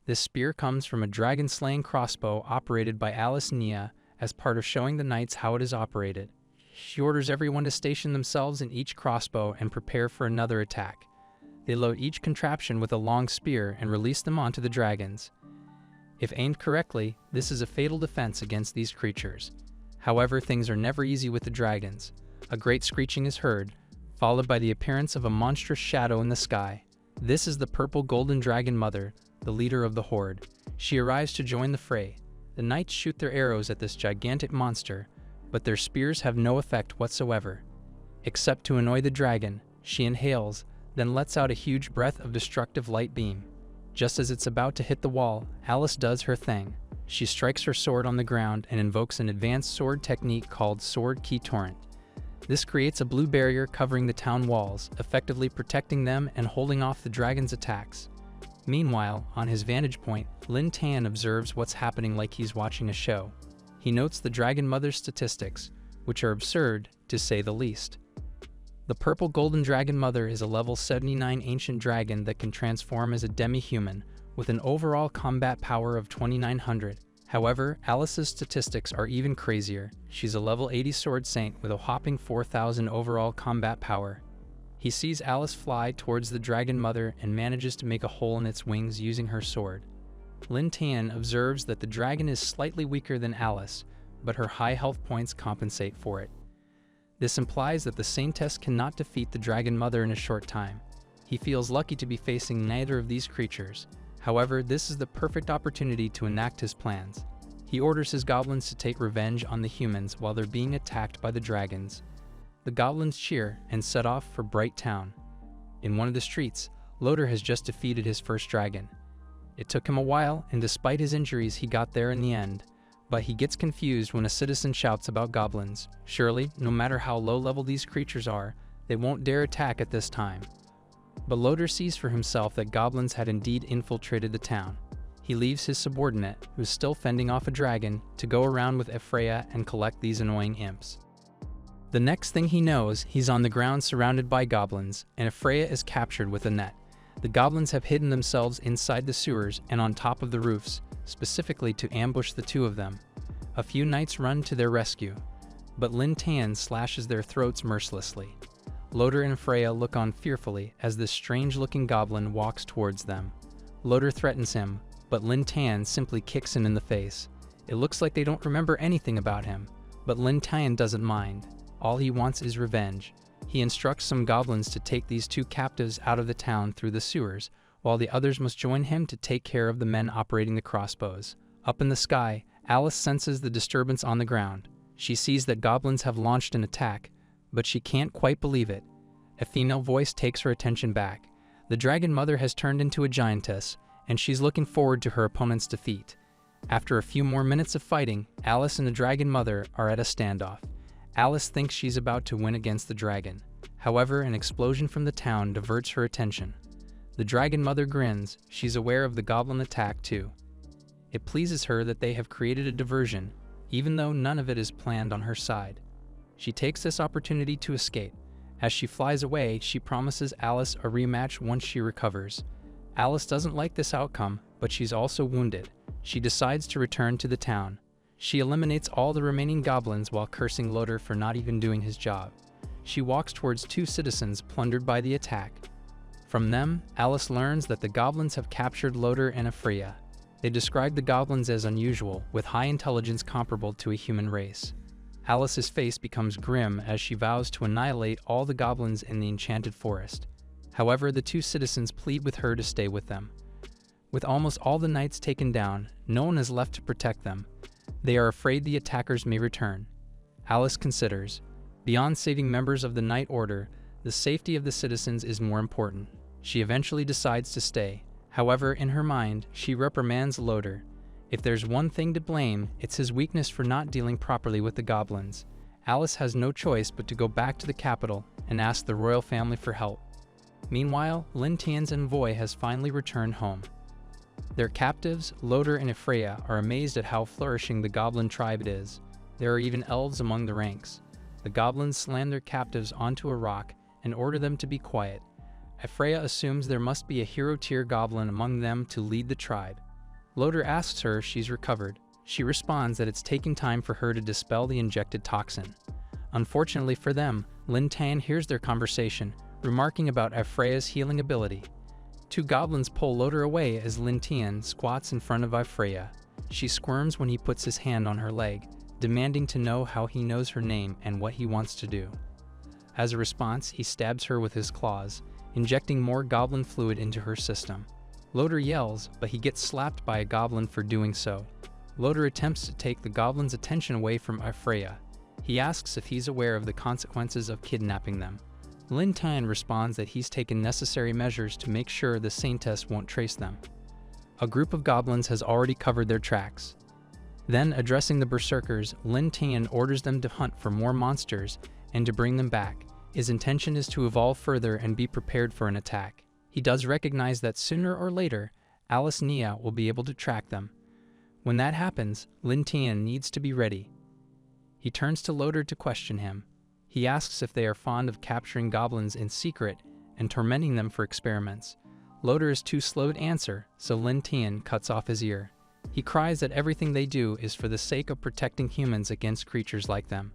This spear comes from a dragon-slaying crossbow operated by Alice Nia as part of showing the knights how it is operated. She orders everyone to station themselves in each crossbow and prepare for another attack. They load each contraption with a long spear and release them onto the dragons. If aimed correctly, this is a fatal defense against these creatures. However, things are never easy with the dragons. A great screeching is heard, followed by the appearance of a monstrous shadow in the sky. This is the purple golden dragon mother, the leader of the horde. She arrives to join the fray. The knights shoot their arrows at this gigantic monster, but their spears have no effect whatsoever. Except to annoy the dragon, she inhales, then lets out a huge breath of destructive light beam. Just as it's about to hit the wall, Alice does her thing. She strikes her sword on the ground and invokes an advanced sword technique called Sword Key Torrent. This creates a blue barrier covering the town walls, effectively protecting them and holding off the dragon's attacks. Meanwhile, on his vantage point, Lin Tian observes what's happening like he's watching a show. He notes the Dragon Mother's statistics, which are absurd, to say the least. The purple golden Dragon Mother is a level 79 ancient dragon that can transform as a demi-human, with an overall combat power of 2900. However, Alice's statistics are even crazier. She's a level 80 sword saint with a whopping 4000 overall combat power. He sees Alice fly towards the Dragon Mother and manages to make a hole in its wings using her sword. Lin Tian observes that the dragon is slightly weaker than Alice, but her high health points compensate for it. This implies that the Saintess cannot defeat the Dragon Mother in a short time. He feels lucky to be facing neither of these creatures. However, this is the perfect opportunity to enact his plans. He orders his goblins to take revenge on the humans while they're being attacked by the dragons. The goblins cheer and set off for Bright Town. In one of the streets, Loder has just defeated his first dragon. It took him a while, and despite his injuries, he got there in the end. but he gets confused when a citizen shouts about goblins. Surely, no matter how low-level these creatures are, they won't dare attack at this time. But Loder sees for himself that goblins had indeed infiltrated the town. He leaves his subordinate, who's still fending off a dragon, to go around with Ephraia and collect these annoying imps. The next thing he knows, he's on the ground surrounded by goblins, and Ephraia is captured with a net. The goblins have hidden themselves inside the sewers and on top of the roofs, specifically to ambush the two of them. A few knights run to their rescue, but Lin Tian slashes their throats mercilessly. Loder and Ephraia look on fearfully as this strange-looking goblin walks towards them. Loder threatens him, but Lin Tian simply kicks him in the face. It looks like they don't remember anything about him, but Lin Tian doesn't mind. All he wants is revenge. He instructs some goblins to take these two captives out of the town through the sewers, while the others must join him to take care of the men operating the crossbows. Up in the sky, Alice senses the disturbance on the ground. She sees that goblins have launched an attack, but she can't quite believe it. A female voice takes her attention back. The Dragon Mother has turned into a giantess, and she's looking forward to her opponent's defeat. After a few more minutes of fighting, Alice and the Dragon Mother are at a standoff. Alice thinks she's about to win against the dragon. However, an explosion from the town diverts her attention. The Dragon Mother grins. She's aware of the goblin attack too. It pleases her that they have created a diversion, even though none of it is planned on her side. She takes this opportunity to escape. As she flies away, she promises Alice a rematch once she recovers. Alice doesn't like this outcome, but she's also wounded. She decides to return to the town. She eliminates all the remaining goblins while cursing Loder for not even doing his job. She walks towards two citizens plundered by the attack. From them, Alice learns that the goblins have captured Loder and Ephraia. They describe the goblins as unusual, with high intelligence comparable to a human race. Alice's face becomes grim as she vows to annihilate all the goblins in the enchanted forest. However, the two citizens plead with her to stay with them. With almost all the knights taken down, no one is left to protect them. They are afraid the attackers may return. Alice considers, beyond saving members of the Knight Order, the safety of the citizens is more important. She eventually decides to stay. However, in her mind, she reprimands Loder. If there's one thing to blame, it's his weakness for not dealing properly with the goblins. Alice has no choice but to go back to the capital and ask the royal family for help. Meanwhile, Lin Tian's envoy has finally returned home. Their captives, Loder and Ephraia, are amazed at how flourishing the goblin tribe is. There are even elves among the ranks. The goblins slam their captives onto a rock and order them to be quiet. Ephraia assumes there must be a hero-tier goblin among them to lead the tribe. Loder asks her if she's recovered. She responds that it's taking time for her to dispel the injected toxin. Unfortunately for them, Lin Tian hears their conversation, remarking about Ephraia's healing ability. Two goblins pull Loder away as Lin Tian squats in front of Ephraia. She squirms when he puts his hand on her leg, demanding to know how he knows her name and what he wants to do. As a response, he stabs her with his claws, injecting more goblin fluid into her system. Loder yells, but he gets slapped by a goblin for doing so. Loder attempts to take the goblin's attention away from Ephraia. He asks if he's aware of the consequences of kidnapping them. Lin Tian responds that he's taken necessary measures to make sure the Saintess won't trace them. A group of goblins has already covered their tracks. Then, addressing the berserkers, Lin Tian orders them to hunt for more monsters and to bring them back. His intention is to evolve further and be prepared for an attack. He does recognize that sooner or later, Alice Nia will be able to track them. When that happens, Lin Tian needs to be ready. He turns to Loder to question him. He asks if they are fond of capturing goblins in secret and tormenting them for experiments. Loder is too slow to answer, so Lin Tian cuts off his ear. He cries that everything they do is for the sake of protecting humans against creatures like them.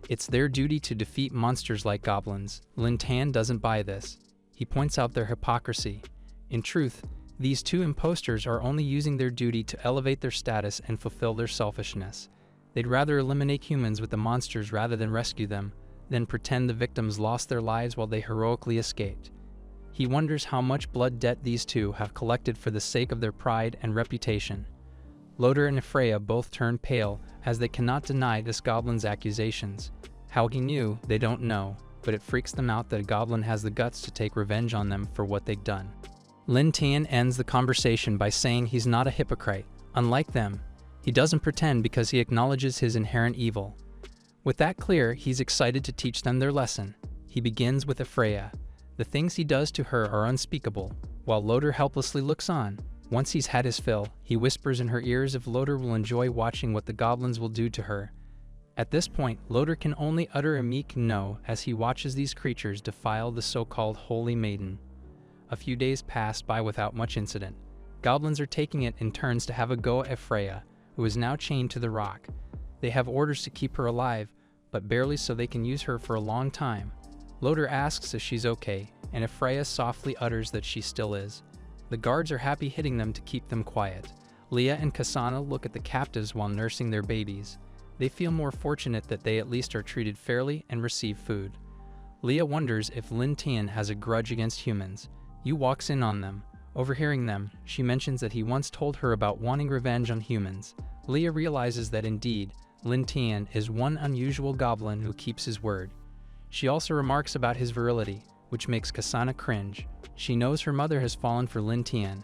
It's their duty to defeat monsters like goblins. Lin Tian doesn't buy this. He points out their hypocrisy. In truth, these two imposters are only using their duty to elevate their status and fulfill their selfishness. They'd rather eliminate humans with the monsters rather than rescue them, then pretend the victims lost their lives while they heroically escaped. He wonders how much blood debt these two have collected for the sake of their pride and reputation. Loder and Ephraia both turn pale as they cannot deny this goblin's accusations. How he knew, they don't know, but it freaks them out that a goblin has the guts to take revenge on them for what they've done. Lin Tian ends the conversation by saying he's not a hypocrite. Unlike them, He doesn't pretend because he acknowledges his inherent evil. With that clear, he's excited to teach them their lesson. He begins with Freya. The things he does to her are unspeakable, while Loder helplessly looks on. Once he's had his fill, he whispers in her ears if Loder will enjoy watching what the goblins will do to her. At this point, Loder can only utter a meek no as he watches these creatures defile the so-called Holy Maiden. A few days pass by without much incident. Goblins are taking it in turns to have a go at Freya, who is now chained to the rock. They have orders to keep her alive, but barely so they can use her for a long time. Loder asks if she's okay, and Freya softly utters that she still is. The guards are happy hitting them to keep them quiet. Leah and Kasana look at the captives while nursing their babies. They feel more fortunate that they at least are treated fairly and receive food. Leah wonders if Lin Tian has a grudge against humans. Yu walks in on them. Overhearing them, she mentions that he once told her about wanting revenge on humans. Leah realizes that indeed, Lin Tian is one unusual goblin who keeps his word. She also remarks about his virility, which makes Kasana cringe. She knows her mother has fallen for Lin Tian.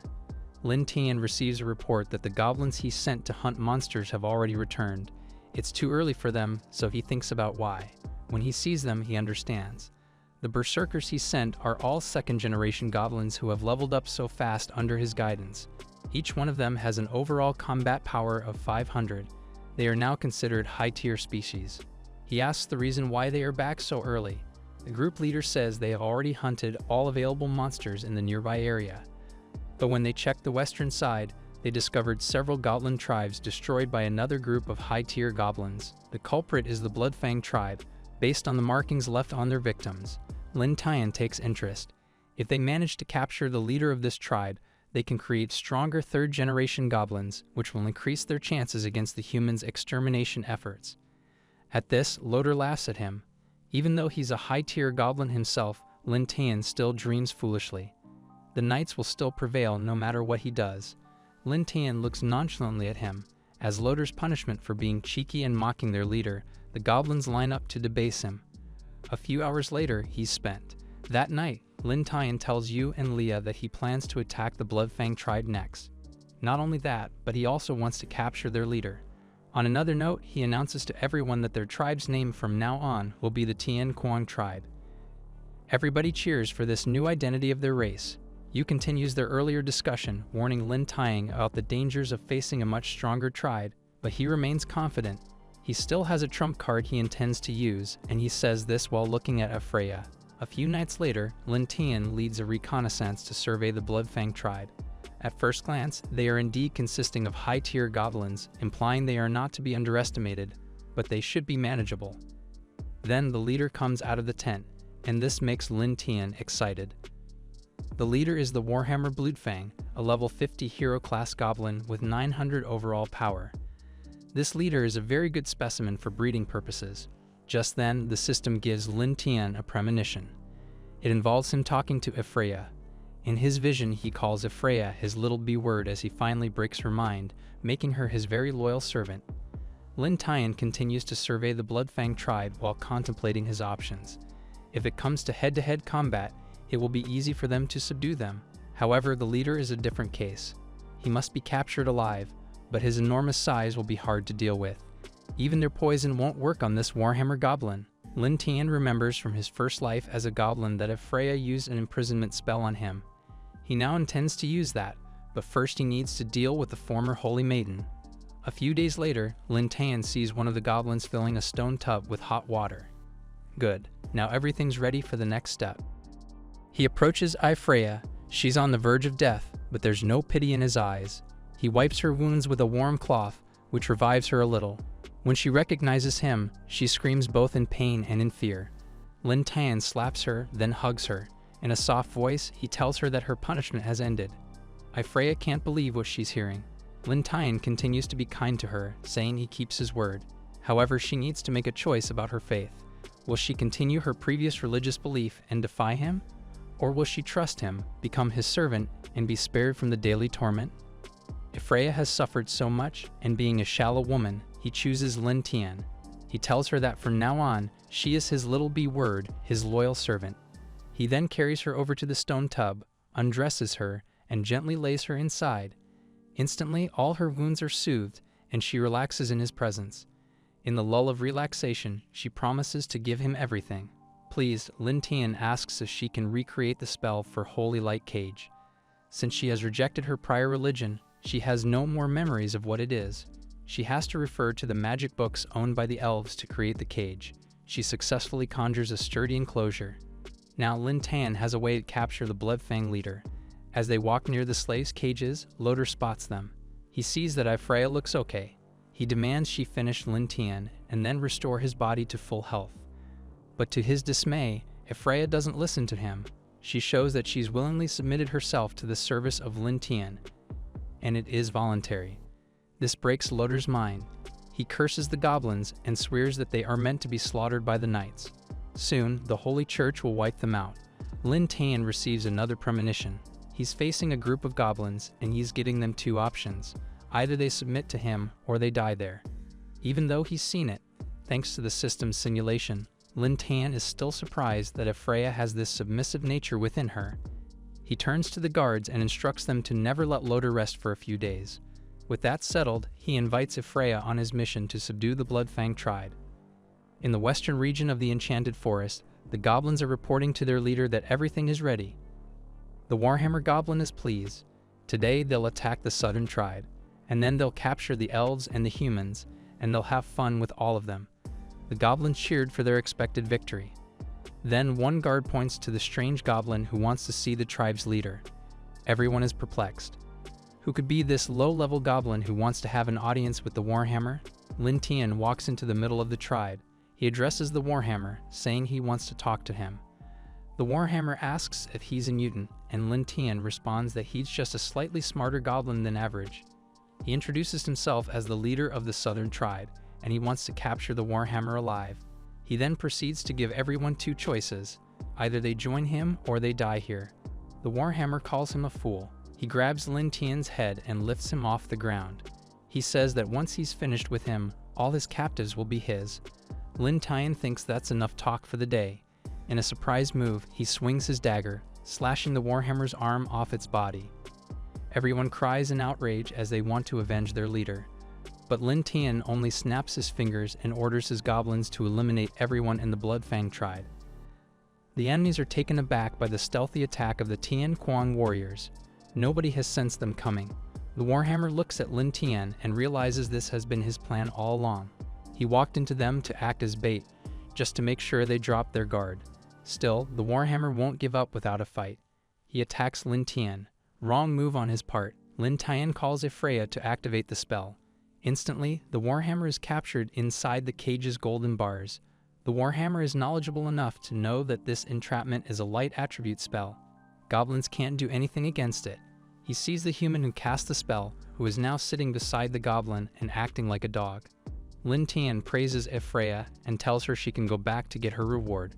Lin Tian receives a report that the goblins he sent to hunt monsters have already returned. It's too early for them, so he thinks about why. When he sees them, he understands. The berserkers he sent are all second-generation goblins who have leveled up so fast under his guidance. Each one of them has an overall combat power of 500. They are now considered high-tier species. He asks the reason why they are back so early. The group leader says they have already hunted all available monsters in the nearby area. But when they checked the western side, they discovered several goblin tribes destroyed by another group of high-tier goblins. The culprit is the Bloodfang tribe, based on the markings left on their victims. Lin Tian takes interest. If they manage to capture the leader of this tribe, they can create stronger third-generation goblins, which will increase their chances against the humans' extermination efforts. At this, Loder laughs at him. Even though he's a high-tier goblin himself, Lin Tian still dreams foolishly. The knights will still prevail no matter what he does. Lin Tian looks nonchalantly at him. As Loder's punishment for being cheeky and mocking their leader, the goblins line up to debase him. A few hours later, he's spent. That night, Lin Tian tells Yu and Leah that he plans to attack the Bloodfang tribe next. Not only that, but he also wants to capture their leader. On another note, he announces to everyone that their tribe's name from now on will be the Tian Kuang tribe. Everybody cheers for this new identity of their race. Yu continues their earlier discussion, warning Lin Tian about the dangers of facing a much stronger tribe, but he remains confident. He still has a trump card he intends to use, and he says this while looking at Freya. A few nights later, Lin Tian leads a reconnaissance to survey the Bloodfang tribe. At first glance, they are indeed consisting of high-tier goblins, implying they are not to be underestimated, but they should be manageable. Then the leader comes out of the tent, and this makes Lin Tian excited. The leader is the Warhammer Bloodfang, a level 50 hero-class goblin with 900 overall power. This leader is a very good specimen for breeding purposes. Just then, the system gives Lin Tian a premonition. It involves him talking to Freya. In his vision, he calls Freya his little B-word as he finally breaks her mind, making her his very loyal servant. Lin Tian continues to survey the Bloodfang tribe while contemplating his options. If it comes to head-to-head combat, it will be easy for them to subdue them. However, the leader is a different case. He must be captured alive, but his enormous size will be hard to deal with. Even their poison won't work on this Warhammer goblin. Lin Tian remembers from his first life as a goblin that Freya used an imprisonment spell on him. He now intends to use that, but first he needs to deal with the former Holy Maiden. A few days later, Lin Tian sees one of the goblins filling a stone tub with hot water. Good, now everything's ready for the next step. He approaches Freya. She's on the verge of death, but there's no pity in his eyes. He wipes her wounds with a warm cloth, which revives her a little. When she recognizes him, she screams both in pain and in fear. Lin Tian slaps her, then hugs her. In a soft voice, he tells her that her punishment has ended. Freya can't believe what she's hearing. Lin Tian continues to be kind to her, saying he keeps his word. However, she needs to make a choice about her faith. Will she continue her previous religious belief and defy him? Or will she trust him, become his servant, and be spared from the daily torment? Freya has suffered so much, and being a shallow woman, he chooses Lin Tian. He tells her that from now on, she is his little B-word, his loyal servant. He then carries her over to the stone tub, undresses her, and gently lays her inside. Instantly, all her wounds are soothed, and she relaxes in his presence. In the lull of relaxation, she promises to give him everything. Pleased, Lin Tian asks if she can recreate the spell for Holy Light Cage. Since she has rejected her prior religion, she has no more memories of what it is. She has to refer to the magic books owned by the elves to create the cage. She successfully conjures a sturdy enclosure. Now Lin Tian has a way to capture the Bloodfang leader. As they walk near the slaves' cages, Loder spots them. He sees that Freya looks okay. He demands she finish Lin Tian and then restore his body to full health. But to his dismay, Freya doesn't listen to him. She shows that she's willingly submitted herself to the service of Lin Tian, and it is voluntary. This breaks Loder's mind. He curses the goblins and swears that they are meant to be slaughtered by the knights. Soon, the Holy Church will wipe them out. Lin Tian receives another premonition. He's facing a group of goblins, and he's getting them two options. Either they submit to him, or they die there. Even though he's seen it, thanks to the system's simulation, Lin Tian is still surprised that Freya has this submissive nature within her. He turns to the guards and instructs them to never let Loder rest for a few days. With that settled, he invites Freya on his mission to subdue the Bloodfang tribe. In the western region of the Enchanted Forest, the goblins are reporting to their leader that everything is ready. The Warhammer Goblin is pleased. Today they'll attack the southern tribe, and then they'll capture the elves and the humans, and they'll have fun with all of them. The goblins cheered for their expected victory. Then one guard points to the strange goblin who wants to see the tribe's leader. Everyone is perplexed. Who could be this low-level goblin who wants to have an audience with the Warhammer? Lin Tian walks into the middle of the tribe. He addresses the Warhammer, saying he wants to talk to him. The Warhammer asks if he's a mutant, and Lin Tian responds that he's just a slightly smarter goblin than average. He introduces himself as the leader of the southern tribe, and he wants to capture the Warhammer alive. He then proceeds to give everyone two choices. Either they join him or they die here. The Warhammer calls him a fool. He grabs Lin Tian's head and lifts him off the ground. He says that once he's finished with him, all his captives will be his. Lin Tian thinks that's enough talk for the day. In a surprise move, he swings his dagger, slashing the Warhammer's arm off its body. Everyone cries in outrage as they want to avenge their leader. But Lin Tian only snaps his fingers and orders his goblins to eliminate everyone in the Bloodfang tribe. The enemies are taken aback by the stealthy attack of the Tian Kuang warriors. Nobody has sensed them coming. The Warhammer looks at Lin Tian and realizes this has been his plan all along. He walked into them to act as bait, just to make sure they drop their guard. Still, the Warhammer won't give up without a fight. He attacks Lin Tian. Wrong move on his part. Lin Tian calls Freya to activate the spell. Instantly, the Warhammer is captured inside the cage's golden bars. The Warhammer is knowledgeable enough to know that this entrapment is a light attribute spell. Goblins can't do anything against it. He sees the human who cast the spell, who is now sitting beside the goblin and acting like a dog. Lin Tian praises Freya and tells her she can go back to get her reward.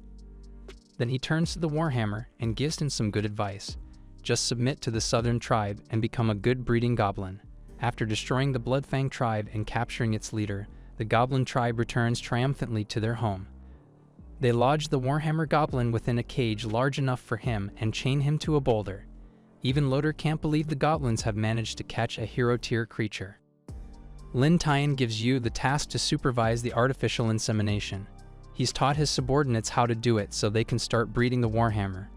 Then he turns to the Warhammer and gives him some good advice. Just submit to the southern tribe and become a good breeding goblin. After destroying the Bloodfang tribe and capturing its leader, the goblin tribe returns triumphantly to their home. They lodge the Warhammer goblin within a cage large enough for him and chain him to a boulder. Even Loder can't believe the goblins have managed to catch a hero-tier creature. Lin Tian gives Yu the task to supervise the artificial insemination. He's taught his subordinates how to do it so they can start breeding the Warhammer.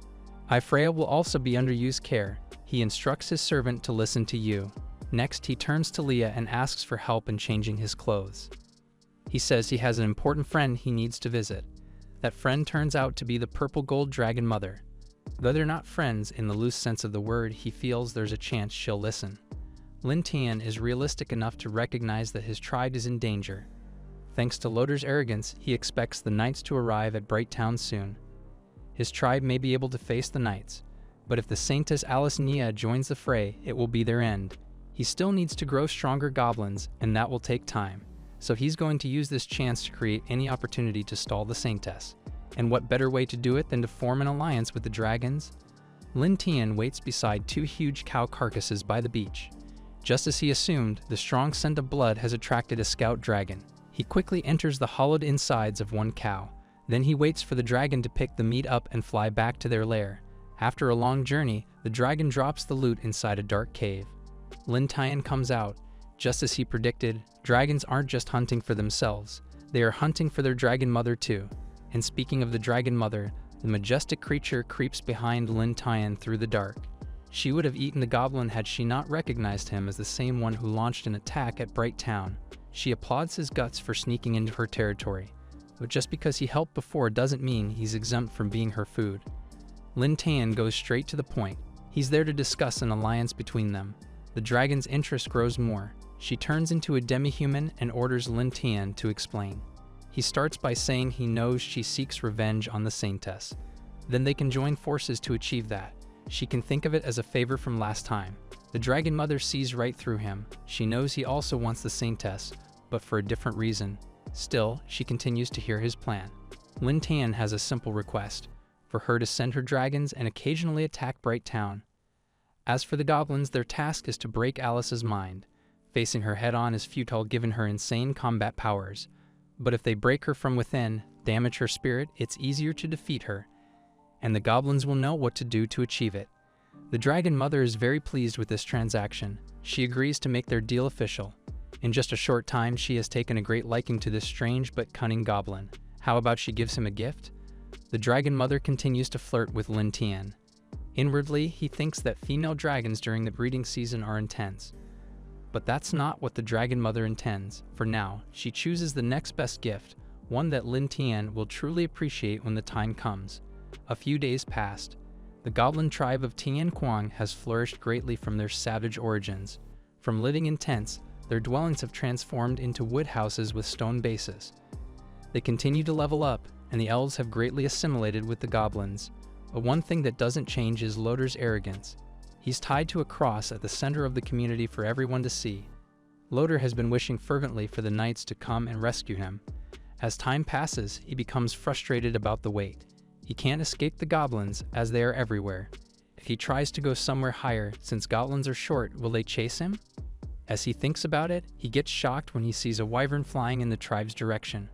Freya will also be under Yu's care. He instructs his servant to listen to Yu. Next, he turns to Leah and asks for help in changing his clothes. He says he has an important friend he needs to visit. That friend turns out to be the purple gold dragon mother. Though they're not friends in the loose sense of the word, he feels there's a chance she'll listen. Lin Tian is realistic enough to recognize that his tribe is in danger. Thanks to Loder's arrogance, he expects the knights to arrive at Bright Town soon. His tribe may be able to face the knights, but if the Saintess Alice Nia joins the fray, it will be their end. He still needs to grow stronger goblins, and that will take time. So he's going to use this chance to create any opportunity to stall the Saintess. And what better way to do it than to form an alliance with the dragons? Lin Tian waits beside two huge cow carcasses by the beach. Just as he assumed, the strong scent of blood has attracted a scout dragon. He quickly enters the hollowed insides of one cow. Then he waits for the dragon to pick the meat up and fly back to their lair. After a long journey, the dragon drops the loot inside a dark cave. Lin Tian comes out. Just as he predicted, dragons aren't just hunting for themselves, they are hunting for their dragon mother too. And speaking of the dragon mother, the majestic creature creeps behind Lin Tian through the dark. She would have eaten the goblin had she not recognized him as the same one who launched an attack at Bright Town. She applauds his guts for sneaking into her territory, but just because he helped before doesn't mean he's exempt from being her food. Lin Tian goes straight to the point. He's there to discuss an alliance between them. The dragon's interest grows more. She turns into a demi-human and orders Lin Tian to explain. He starts by saying he knows she seeks revenge on the Saintess. Then they can join forces to achieve that. She can think of it as a favor from last time. The dragon mother sees right through him. She knows he also wants the Saintess, but for a different reason. Still, she continues to hear his plan. Lin Tian has a simple request, for her to send her dragons and occasionally attack Bright Town. As for the goblins, their task is to break Alice's mind. Facing her head-on is futile given her insane combat powers. But if they break her from within, damage her spirit, it's easier to defeat her. And the goblins will know what to do to achieve it. The dragon mother is very pleased with this transaction. She agrees to make their deal official. In just a short time, she has taken a great liking to this strange but cunning goblin. How about she gives him a gift? The dragon mother continues to flirt with Lin Tian. Inwardly, he thinks that female dragons during the breeding season are intense. But that's not what the dragon mother intends. For now, she chooses the next best gift, one that Lin Tian will truly appreciate when the time comes. A few days passed. The goblin tribe of Tian Kuang has flourished greatly from their savage origins. From living in tents, their dwellings have transformed into wood houses with stone bases. They continue to level up, and the elves have greatly assimilated with the goblins. But one thing that doesn't change is Loder's arrogance. He's tied to a cross at the center of the community for everyone to see. Loder has been wishing fervently for the knights to come and rescue him. As time passes, he becomes frustrated about the wait. He can't escape the goblins, as they are everywhere. If he tries to go somewhere higher, since goblins are short, will they chase him? As he thinks about it, he gets shocked when he sees a wyvern flying in the tribe's direction.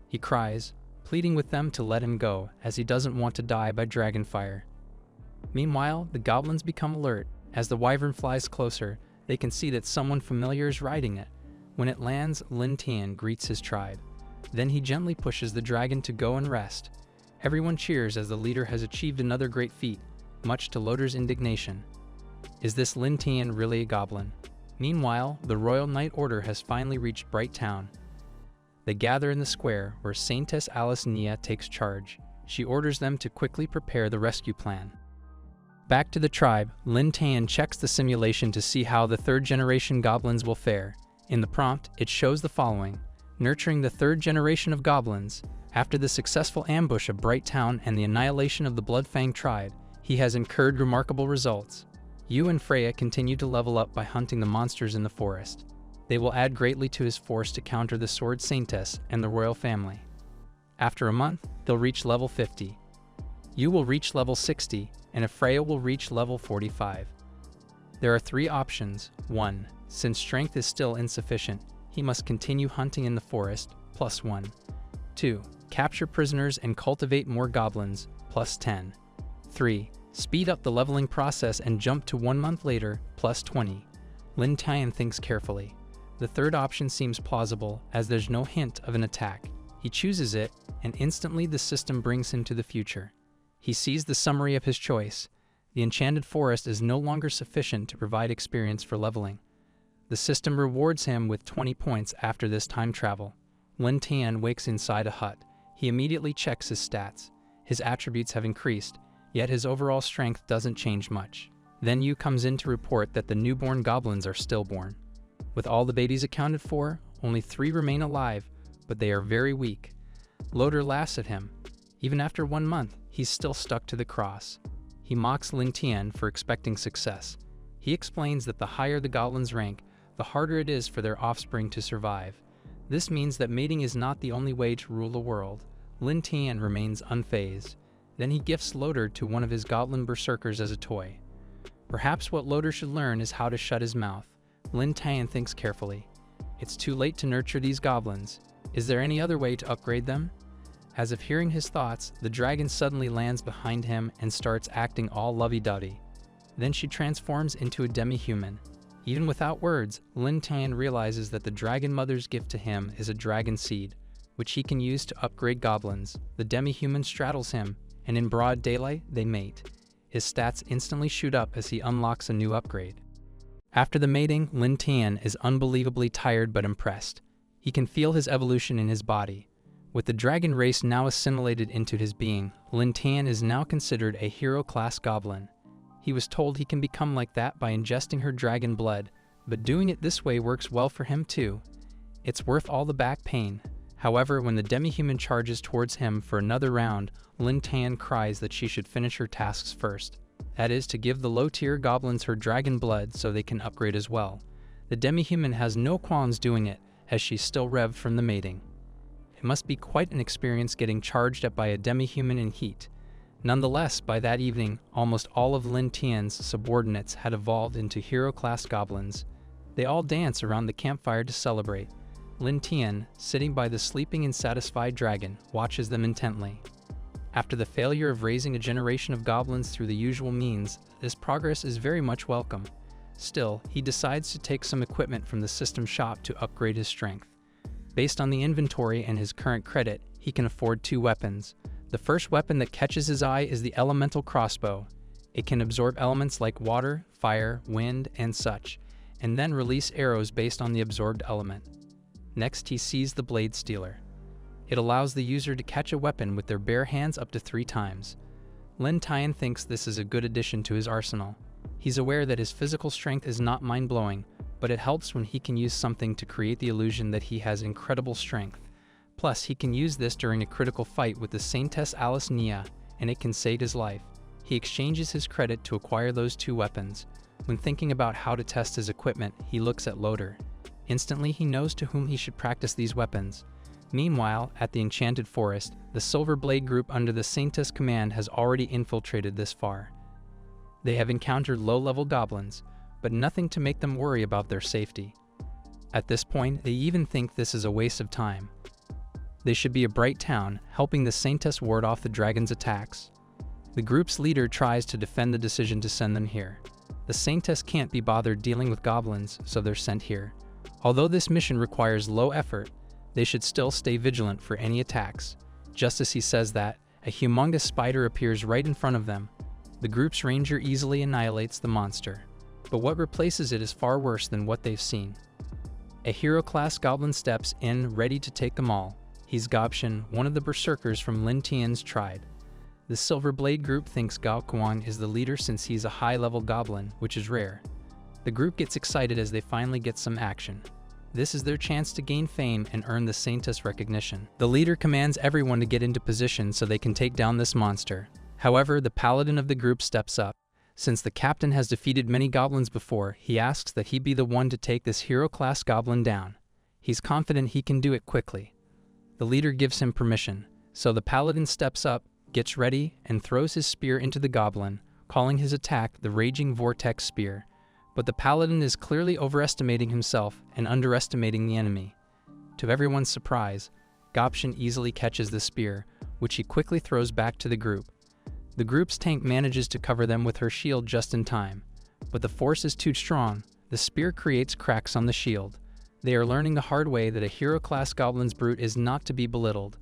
He cries, pleading with them to let him go, as he doesn't want to die by dragonfire. Meanwhile, the goblins become alert. As the wyvern flies closer, they can see that someone familiar is riding it. When it lands, Lin Tian greets his tribe. Then he gently pushes the dragon to go and rest. Everyone cheers as the leader has achieved another great feat, much to Loder's indignation. Is this Lin Tian really a goblin? Meanwhile, the Royal Knight Order has finally reached Bright Town. They gather in the square, where Saintess Alice Nia takes charge. She orders them to quickly prepare the rescue plan. Back to the tribe, Lin Tian checks the simulation to see how the third-generation goblins will fare. In the prompt, it shows the following: nurturing the third generation of goblins. After the successful ambush of Bright Town and the annihilation of the Bloodfang tribe, he has incurred remarkable results. Yu and Freya continue to level up by hunting the monsters in the forest. They will add greatly to his force to counter the Sword Saintess and the royal family. After a month, they'll reach level 50. Yu will reach level 60, and Freya will reach level 45. There are 3 options. 1. Since strength is still insufficient, he must continue hunting in the forest, +1. 2. Capture prisoners and cultivate more goblins, +10. 3. Speed up the leveling process and jump to 1 month later, +20. Lin Tian thinks carefully. The third option seems plausible, as there's no hint of an attack. He chooses it, and instantly the system brings him to the future. He sees the summary of his choice. The enchanted forest is no longer sufficient to provide experience for leveling. The system rewards him with 20 points after this time travel. Lin Tian wakes inside a hut. He immediately checks his stats. His attributes have increased, yet his overall strength doesn't change much. Then Yu comes in to report that the newborn goblins are stillborn. With all the babies accounted for, only 3 remain alive, but they are very weak. Loder laughs at him. Even after 1 month, he's still stuck to the cross. He mocks Lin Tian for expecting success. He explains that the higher the goblins rank, the harder it is for their offspring to survive. This means that mating is not the only way to rule the world. Lin Tian remains unfazed. Then he gifts Loder to one of his goblin berserkers as a toy. Perhaps what Loder should learn is how to shut his mouth. Lin Tian thinks carefully. It's too late to nurture these goblins. Is there any other way to upgrade them? As if hearing his thoughts, the dragon suddenly lands behind him and starts acting all lovey-dovey. Then she transforms into a demi-human. Even without words, Lin Tian realizes that the Dragon Mother's gift to him is a dragon seed, which he can use to upgrade goblins. The demi-human straddles him, and in broad daylight, they mate. His stats instantly shoot up as he unlocks a new upgrade. After the mating, Lin Tian is unbelievably tired but impressed. He can feel his evolution in his body. With the dragon race now assimilated into his being, Lin Tian is now considered a hero-class goblin. He was told he can become like that by ingesting her dragon blood, but doing it this way works well for him too. It's worth all the back pain. However, when the demi-human charges towards him for another round, Lin Tian cries that she should finish her tasks first. That is, to give the low-tier goblins her dragon blood so they can upgrade as well. The demi-human has no qualms doing it, as she's still revved from the mating. It must be quite an experience getting charged at by a demi-human in heat. Nonetheless, by that evening, almost all of Lin Tian's subordinates had evolved into hero-class goblins. They all dance around the campfire to celebrate. Lin Tian, sitting by the sleeping and satisfied dragon, watches them intently. After the failure of raising a generation of goblins through the usual means, this progress is very much welcome. Still, he decides to take some equipment from the system shop to upgrade his strength. Based on the inventory and his current credit, he can afford 2 weapons. The first weapon that catches his eye is the elemental crossbow. It can absorb elements like water, fire, wind, and such, and then release arrows based on the absorbed element. Next, he sees the blade stealer. It allows the user to catch a weapon with their bare hands up to 3 times. Lin Tian thinks this is a good addition to his arsenal. He's aware that his physical strength is not mind-blowing, but it helps when he can use something to create the illusion that he has incredible strength. Plus, he can use this during a critical fight with the Saintess Alice Nia, and it can save his life. He exchanges his credit to acquire those 2 weapons. When thinking about how to test his equipment, he looks at Loader. Instantly, he knows to whom he should practice these weapons. Meanwhile, at the Enchanted Forest, the Silver Blade group under the Saintess command has already infiltrated this far. They have encountered low-level goblins, but nothing to make them worry about their safety. At this point, they even think this is a waste of time. They should be a bright town, helping the Saintess ward off the dragon's attacks. The group's leader tries to defend the decision to send them here. The Saintess can't be bothered dealing with goblins, so they're sent here. Although this mission requires low effort, they should still stay vigilant for any attacks. Just as he says that, a humongous spider appears right in front of them. The group's ranger easily annihilates the monster, but what replaces it is far worse than what they've seen. A hero-class goblin steps in, ready to take them all. He's Goblin, one of the berserkers from Lin Tian's tribe. The Silver Blade group thinks Gao Kuang is the leader since he's a high-level goblin, which is rare. The group gets excited as they finally get some action. This is their chance to gain fame and earn the Saintess recognition. The leader commands everyone to get into position so they can take down this monster. However, the paladin of the group steps up. Since the captain has defeated many goblins before, he asks that he be the one to take this hero-class goblin down. He's confident he can do it quickly. The leader gives him permission, so the paladin steps up, gets ready, and throws his spear into the goblin, calling his attack the Raging Vortex Spear. But the paladin is clearly overestimating himself and underestimating the enemy. To everyone's surprise, Goblin easily catches the spear, which he quickly throws back to the group. The group's tank manages to cover them with her shield just in time, but the force is too strong. The spear creates cracks on the shield. They are learning the hard way that a hero-class goblin's brute is not to be belittled.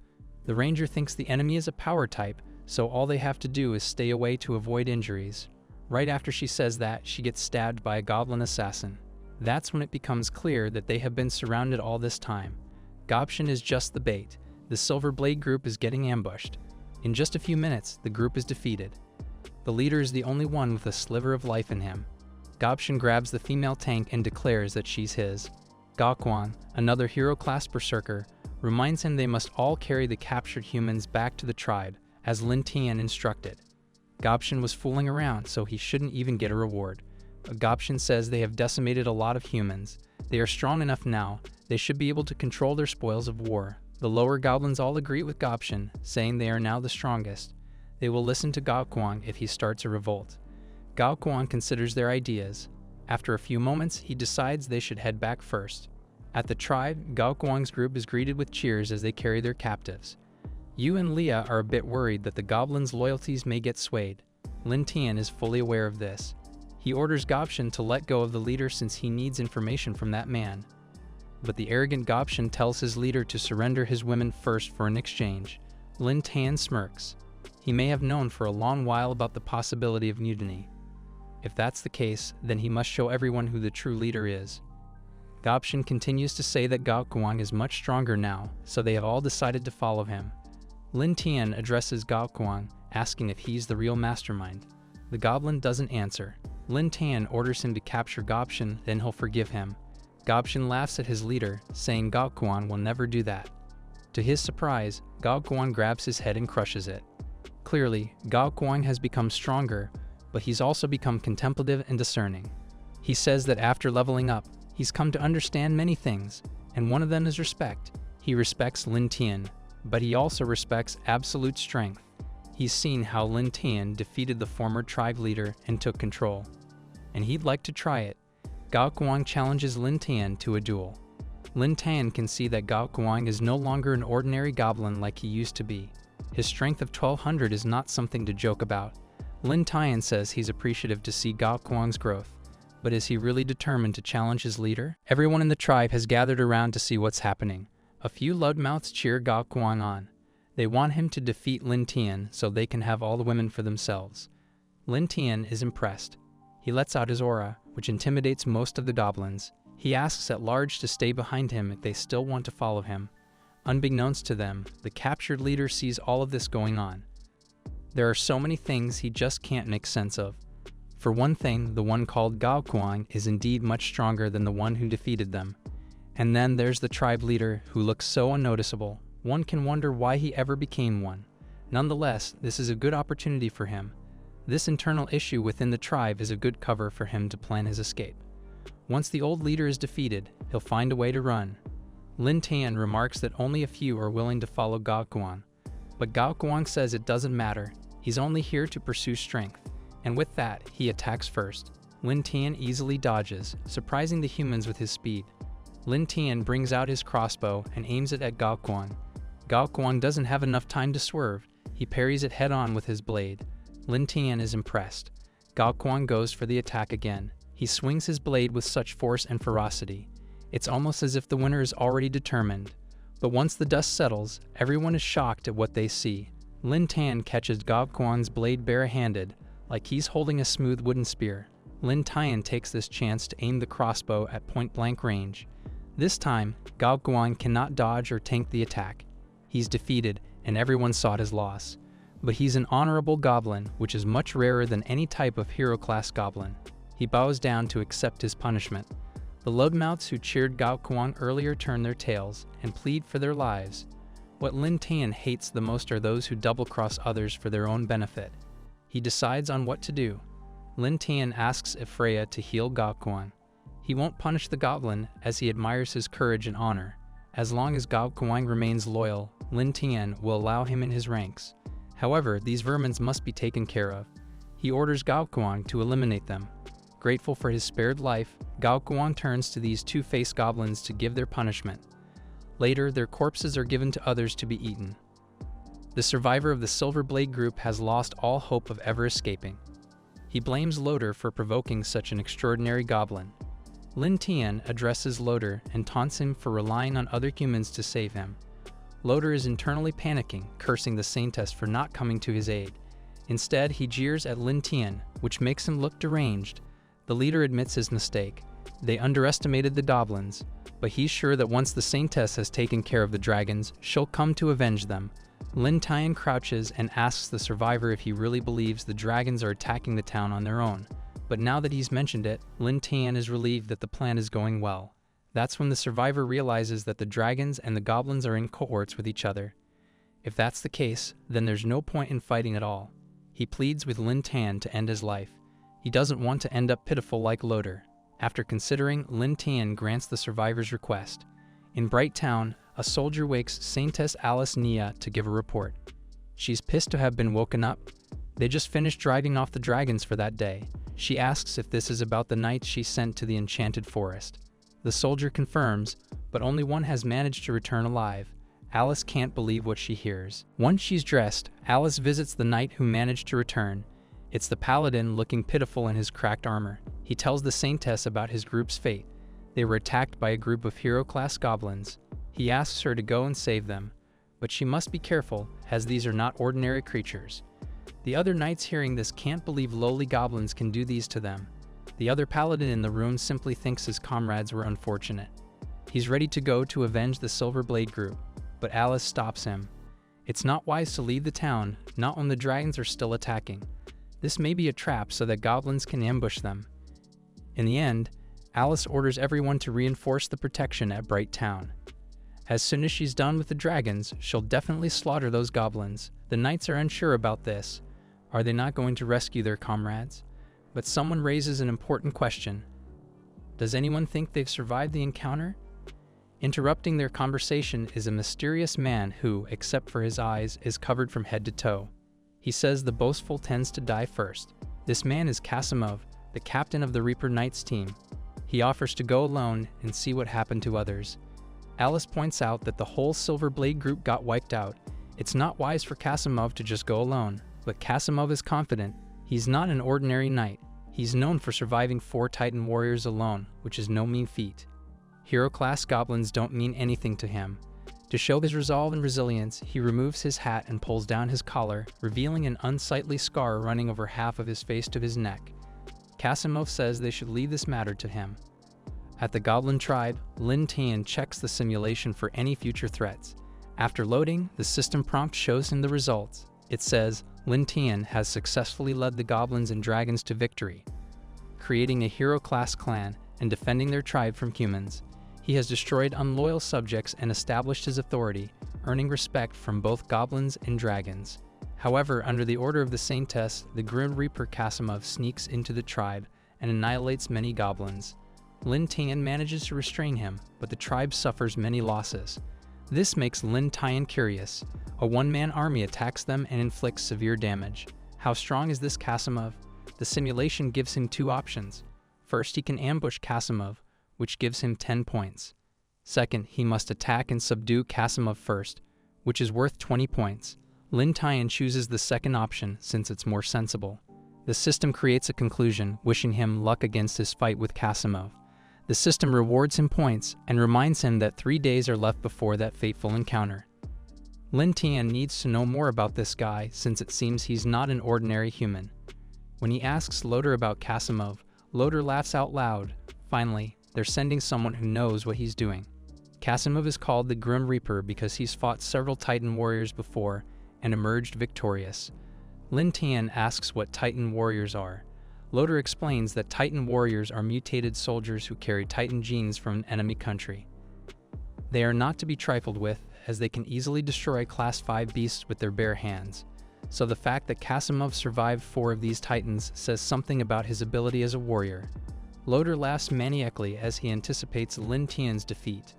The ranger thinks the enemy is a power type, so all they have to do is stay away to avoid injuries. Right after she says that, she gets stabbed by a goblin assassin. That's when it becomes clear that they have been surrounded all this time. Goblin is just the bait. The Silver Blade group is getting ambushed. In just a few minutes, the group is defeated. The leader is the only one with a sliver of life in him. Goblin grabs the female tank and declares that she's his. Gao Kuang, another hero-class berserker, reminds him they must all carry the captured humans back to the tribe, as Lin Tian instructed. Goblin was fooling around, so he shouldn't even get a reward. But Goblin says they have decimated a lot of humans. They are strong enough now, they should be able to control their spoils of war. The lower goblins all agree with Goblin, saying they are now the strongest. They will listen to Gao Kuang if he starts a revolt. Gao Kuang considers their ideas. After a few moments, he decides they should head back first. At the tribe, Gao Kuang's group is greeted with cheers as they carry their captives. Yu and Leah are a bit worried that the goblins' loyalties may get swayed. Lin Tian is fully aware of this. He orders Goblin to let go of the leader since he needs information from that man. But the arrogant Goblin tells his leader to surrender his women first for an exchange. Lin Tian smirks. He may have known for a long while about the possibility of mutiny. If that's the case, then he must show everyone who the true leader is. Goblin continues to say that Gao Guang is much stronger now, so they have all decided to follow him. Lin Tian addresses Gao Guang, asking if he's the real mastermind. The goblin doesn't answer. Lin Tian orders him to capture Goblin, then he'll forgive him. Goblin laughs at his leader, saying Gao Guang will never do that. To his surprise, Gao Guang grabs his head and crushes it. Clearly, Gao Guang has become stronger, but he's also become contemplative and discerning. He says that after leveling up, he's come to understand many things, and one of them is respect. He respects Lin Tian, but he also respects absolute strength. He's seen how Lin Tian defeated the former tribe leader and took control, and he'd like to try it. Gao Guang challenges Lin Tian to a duel. Lin Tian can see that Gao Guang is no longer an ordinary goblin like he used to be. His strength of 1200 is not something to joke about. Lin Tian says he's appreciative to see Gao Guang's growth, but is he really determined to challenge his leader? Everyone in the tribe has gathered around to see what's happening. A few loudmouths cheer Gao Guang on. They want him to defeat Lin Tian so they can have all the women for themselves. Lin Tian is impressed. He lets out his aura, which intimidates most of the goblins. He asks at large to stay behind him if they still want to follow him. Unbeknownst to them, the captured leader sees all of this going on. There are so many things he just can't make sense of. For one thing, the one called Gao Guang is indeed much stronger than the one who defeated them. And then there's the tribe leader, who looks so unnoticeable. One can wonder why he ever became one. Nonetheless, this is a good opportunity for him. This internal issue within the tribe is a good cover for him to plan his escape. Once the old leader is defeated, he'll find a way to run. Lin Tian remarks that only a few are willing to follow Gao Guang. But Gao Guang says it doesn't matter. He's only here to pursue strength. And with that, he attacks first. Lin Tian easily dodges, surprising the humans with his speed. Lin Tian brings out his crossbow and aims it at Gao Guang. Gao Guang doesn't have enough time to swerve. He parries it head-on with his blade. Lin Tian is impressed. Gao Guang goes for the attack again. He swings his blade with such force and ferocity. It's almost as if the winner is already determined. But once the dust settles, everyone is shocked at what they see. Lin Tian catches Gao Guang's blade bare-handed, like he's holding a smooth wooden spear. Lin Tian takes this chance to aim the crossbow at point-blank range. This time, Gao Guang cannot dodge or tank the attack. He's defeated, and everyone sought his loss. But he's an honorable goblin, which is much rarer than any type of hero-class goblin. He bows down to accept his punishment. The loudmouths who cheered Gao Guang earlier turn their tails and plead for their lives. What Lin Tian hates the most are those who double-cross others for their own benefit. He decides on what to do. Lin Tian asks if Freya to heal Gao Guang. He won't punish the goblin, as he admires his courage and honor. As long as Gao Guang remains loyal, Lin Tian will allow him in his ranks. However, these vermins must be taken care of. He orders Gao Guang to eliminate them. Grateful for his spared life, Gao Guang turns to these two-faced goblins to give their punishment. Later, their corpses are given to others to be eaten. The survivor of the Silver Blade group has lost all hope of ever escaping. He blames Loader for provoking such an extraordinary goblin. Lin Tian addresses Loader and taunts him for relying on other humans to save him. Loader is internally panicking, cursing the Saintess for not coming to his aid. Instead, he jeers at Lin Tian, which makes him look deranged. The leader admits his mistake. They underestimated the goblins, but he's sure that once the Saintess has taken care of the dragons, she'll come to avenge them. Lin Tian crouches and asks the survivor if he really believes the dragons are attacking the town on their own. But now that he's mentioned it, Lin Tian is relieved that the plan is going well. That's when the survivor realizes that the dragons and the goblins are in cohorts with each other. If that's the case, then there's no point in fighting at all. He pleads with Lin Tian to end his life. He doesn't want to end up pitiful like Loader. After considering, Lin Tian grants the survivor's request. In Bright Town, a soldier wakes Saintess Alice Nia to give a report. She's pissed to have been woken up. They just finished driving off the dragons for that day. She asks if this is about the knights she sent to the enchanted forest. The soldier confirms, but only one has managed to return alive. Alice can't believe what she hears. Once she's dressed, Alice visits the knight who managed to return. It's the paladin looking pitiful in his cracked armor. He tells the saintess about his group's fate. They were attacked by a group of hero-class goblins. He asks her to go and save them, but she must be careful, as these are not ordinary creatures. The other knights hearing this can't believe lowly goblins can do these to them. The other paladin in the room simply thinks his comrades were unfortunate. He's ready to go to avenge the Silver Blade group, but Alice stops him. It's not wise to leave the town, not when the dragons are still attacking. This may be a trap so that goblins can ambush them. In the end, Alice orders everyone to reinforce the protection at Bright Town. As soon as she's done with the dragons, she'll definitely slaughter those goblins. The knights are unsure about this. Are they not going to rescue their comrades? But someone raises an important question. Does anyone think they've survived the encounter? Interrupting their conversation is a mysterious man who, except for his eyes, is covered from head to toe. He says the boastful tends to die first. This man is Kasimov, the captain of the Reaper Knights team. He offers to go alone and see what happened to others. Alice points out that the whole Silver Blade group got wiped out. It's not wise for Kasimov to just go alone, but Kasimov is confident. He's not an ordinary knight. He's known for surviving 4 Titan warriors alone, which is no mean feat. Hero-class goblins don't mean anything to him. To show his resolve and resilience, he removes his hat and pulls down his collar, revealing an unsightly scar running over half of his face to his neck. Kasimov says they should leave this matter to him. At the Goblin tribe, Lin Tian checks the simulation for any future threats. After loading, the system prompt shows him the results. It says, Lin Tian has successfully led the goblins and dragons to victory, creating a hero-class clan and defending their tribe from humans. He has destroyed unloyal subjects and established his authority, earning respect from both goblins and dragons. However, under the order of the Saintess, the Grim Reaper Kasimov sneaks into the tribe and annihilates many goblins. Lin Tian manages to restrain him, but the tribe suffers many losses. This makes Lin Tian curious. A one-man army attacks them and inflicts severe damage. How strong is this Kasimov? The simulation gives him 2 options. First, he can ambush Kasimov, which gives him 10 points. Second, he must attack and subdue Kasimov first, which is worth 20 points. Lin Tian chooses the second option since it's more sensible. The system creates a conclusion, wishing him luck against his fight with Kasimov. The system rewards him points and reminds him that 3 days are left before that fateful encounter. Lin Tian needs to know more about this guy since it seems he's not an ordinary human. When he asks Loder about Kasimov, Loder laughs out loud. Finally, they're sending someone who knows what he's doing. Kasimov is called the Grim Reaper because he's fought several Titan warriors before and emerged victorious. Lin Tian asks what Titan warriors are. Loder explains that Titan warriors are mutated soldiers who carry Titan genes from an enemy country. They are not to be trifled with, as they can easily destroy Class 5 beasts with their bare hands. So the fact that Kasimov survived 4 of these Titans says something about his ability as a warrior. Loder laughs maniacally as he anticipates Lin Tian's defeat.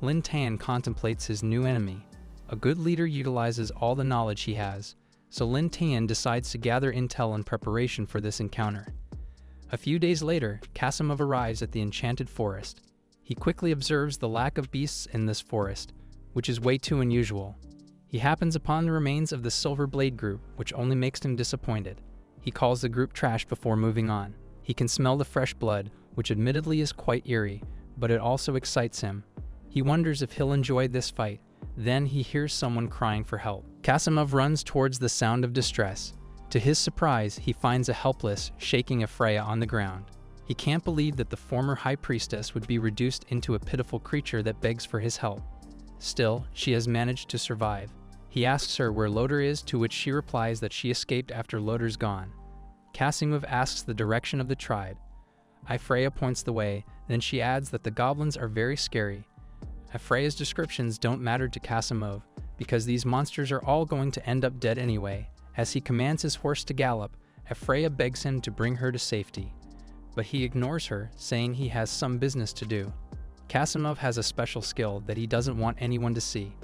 Lin Tian contemplates his new enemy. A good leader utilizes all the knowledge he has, so Lin Tian decides to gather intel in preparation for this encounter. A few days later, Kasimov arrives at the Enchanted Forest. He quickly observes the lack of beasts in this forest, which is way too unusual. He happens upon the remains of the Silver Blade group, which only makes him disappointed. He calls the group trash before moving on. He can smell the fresh blood, which admittedly is quite eerie, but it also excites him. He wonders if he'll enjoy this fight. Then he hears someone crying for help. Kasimov runs towards the sound of distress. To his surprise, he finds a helpless, shaking Afreya on the ground. He can't believe that the former High Priestess would be reduced into a pitiful creature that begs for his help. Still, she has managed to survive. He asks her where Loder is, to which she replies that she escaped after Loder's gone. Kasimov asks the direction of the tribe. Afreya points the way, then she adds that the goblins are very scary. Afreya's descriptions don't matter to Kasimov, because these monsters are all going to end up dead anyway. As he commands his horse to gallop, Afreya begs him to bring her to safety. But he ignores her, saying he has some business to do. Kasimov has a special skill that he doesn't want anyone to see.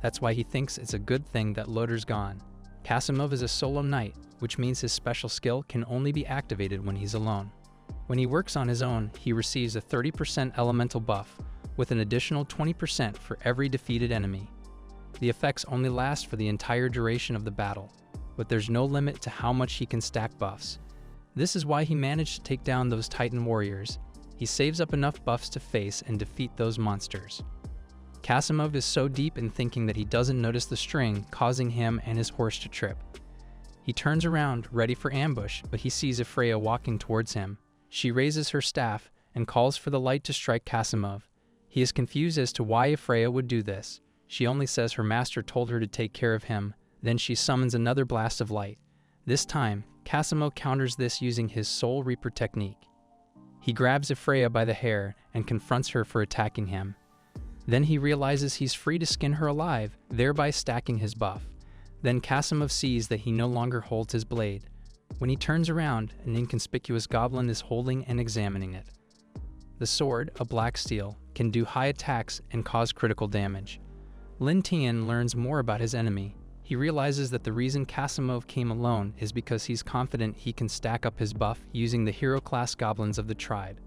That's why he thinks it's a good thing that Loder's gone. Kasimov is a solo knight, which means his special skill can only be activated when he's alone. When he works on his own, he receives a 30% elemental buff, with an additional 20% for every defeated enemy. The effects only last for the entire duration of the battle. but there's no limit to how much he can stack buffs. This is why he managed to take down those Titan warriors. He saves up enough buffs to face and defeat those monsters. Kasimov is so deep in thinking that he doesn't notice the string, causing him and his horse to trip. He turns around, ready for ambush, but he sees Freya walking towards him. She raises her staff and calls for the light to strike Kasimov. He is confused as to why Freya would do this. She only says her master told her to take care of him. Then she summons another blast of light. This time, Kasimov counters this using his Soul Reaper technique. He grabs Freya by the hair and confronts her for attacking him. Then he realizes he's free to skin her alive, thereby stacking his buff. Then Kasimov sees that he no longer holds his blade. When he turns around, an inconspicuous goblin is holding and examining it. The sword, a black steel, can do high attacks and cause critical damage. Lin Tian learns more about his enemy. He realizes that the reason Kasimov came alone is because he's confident he can stack up his buff using the hero-class goblins of the tribe.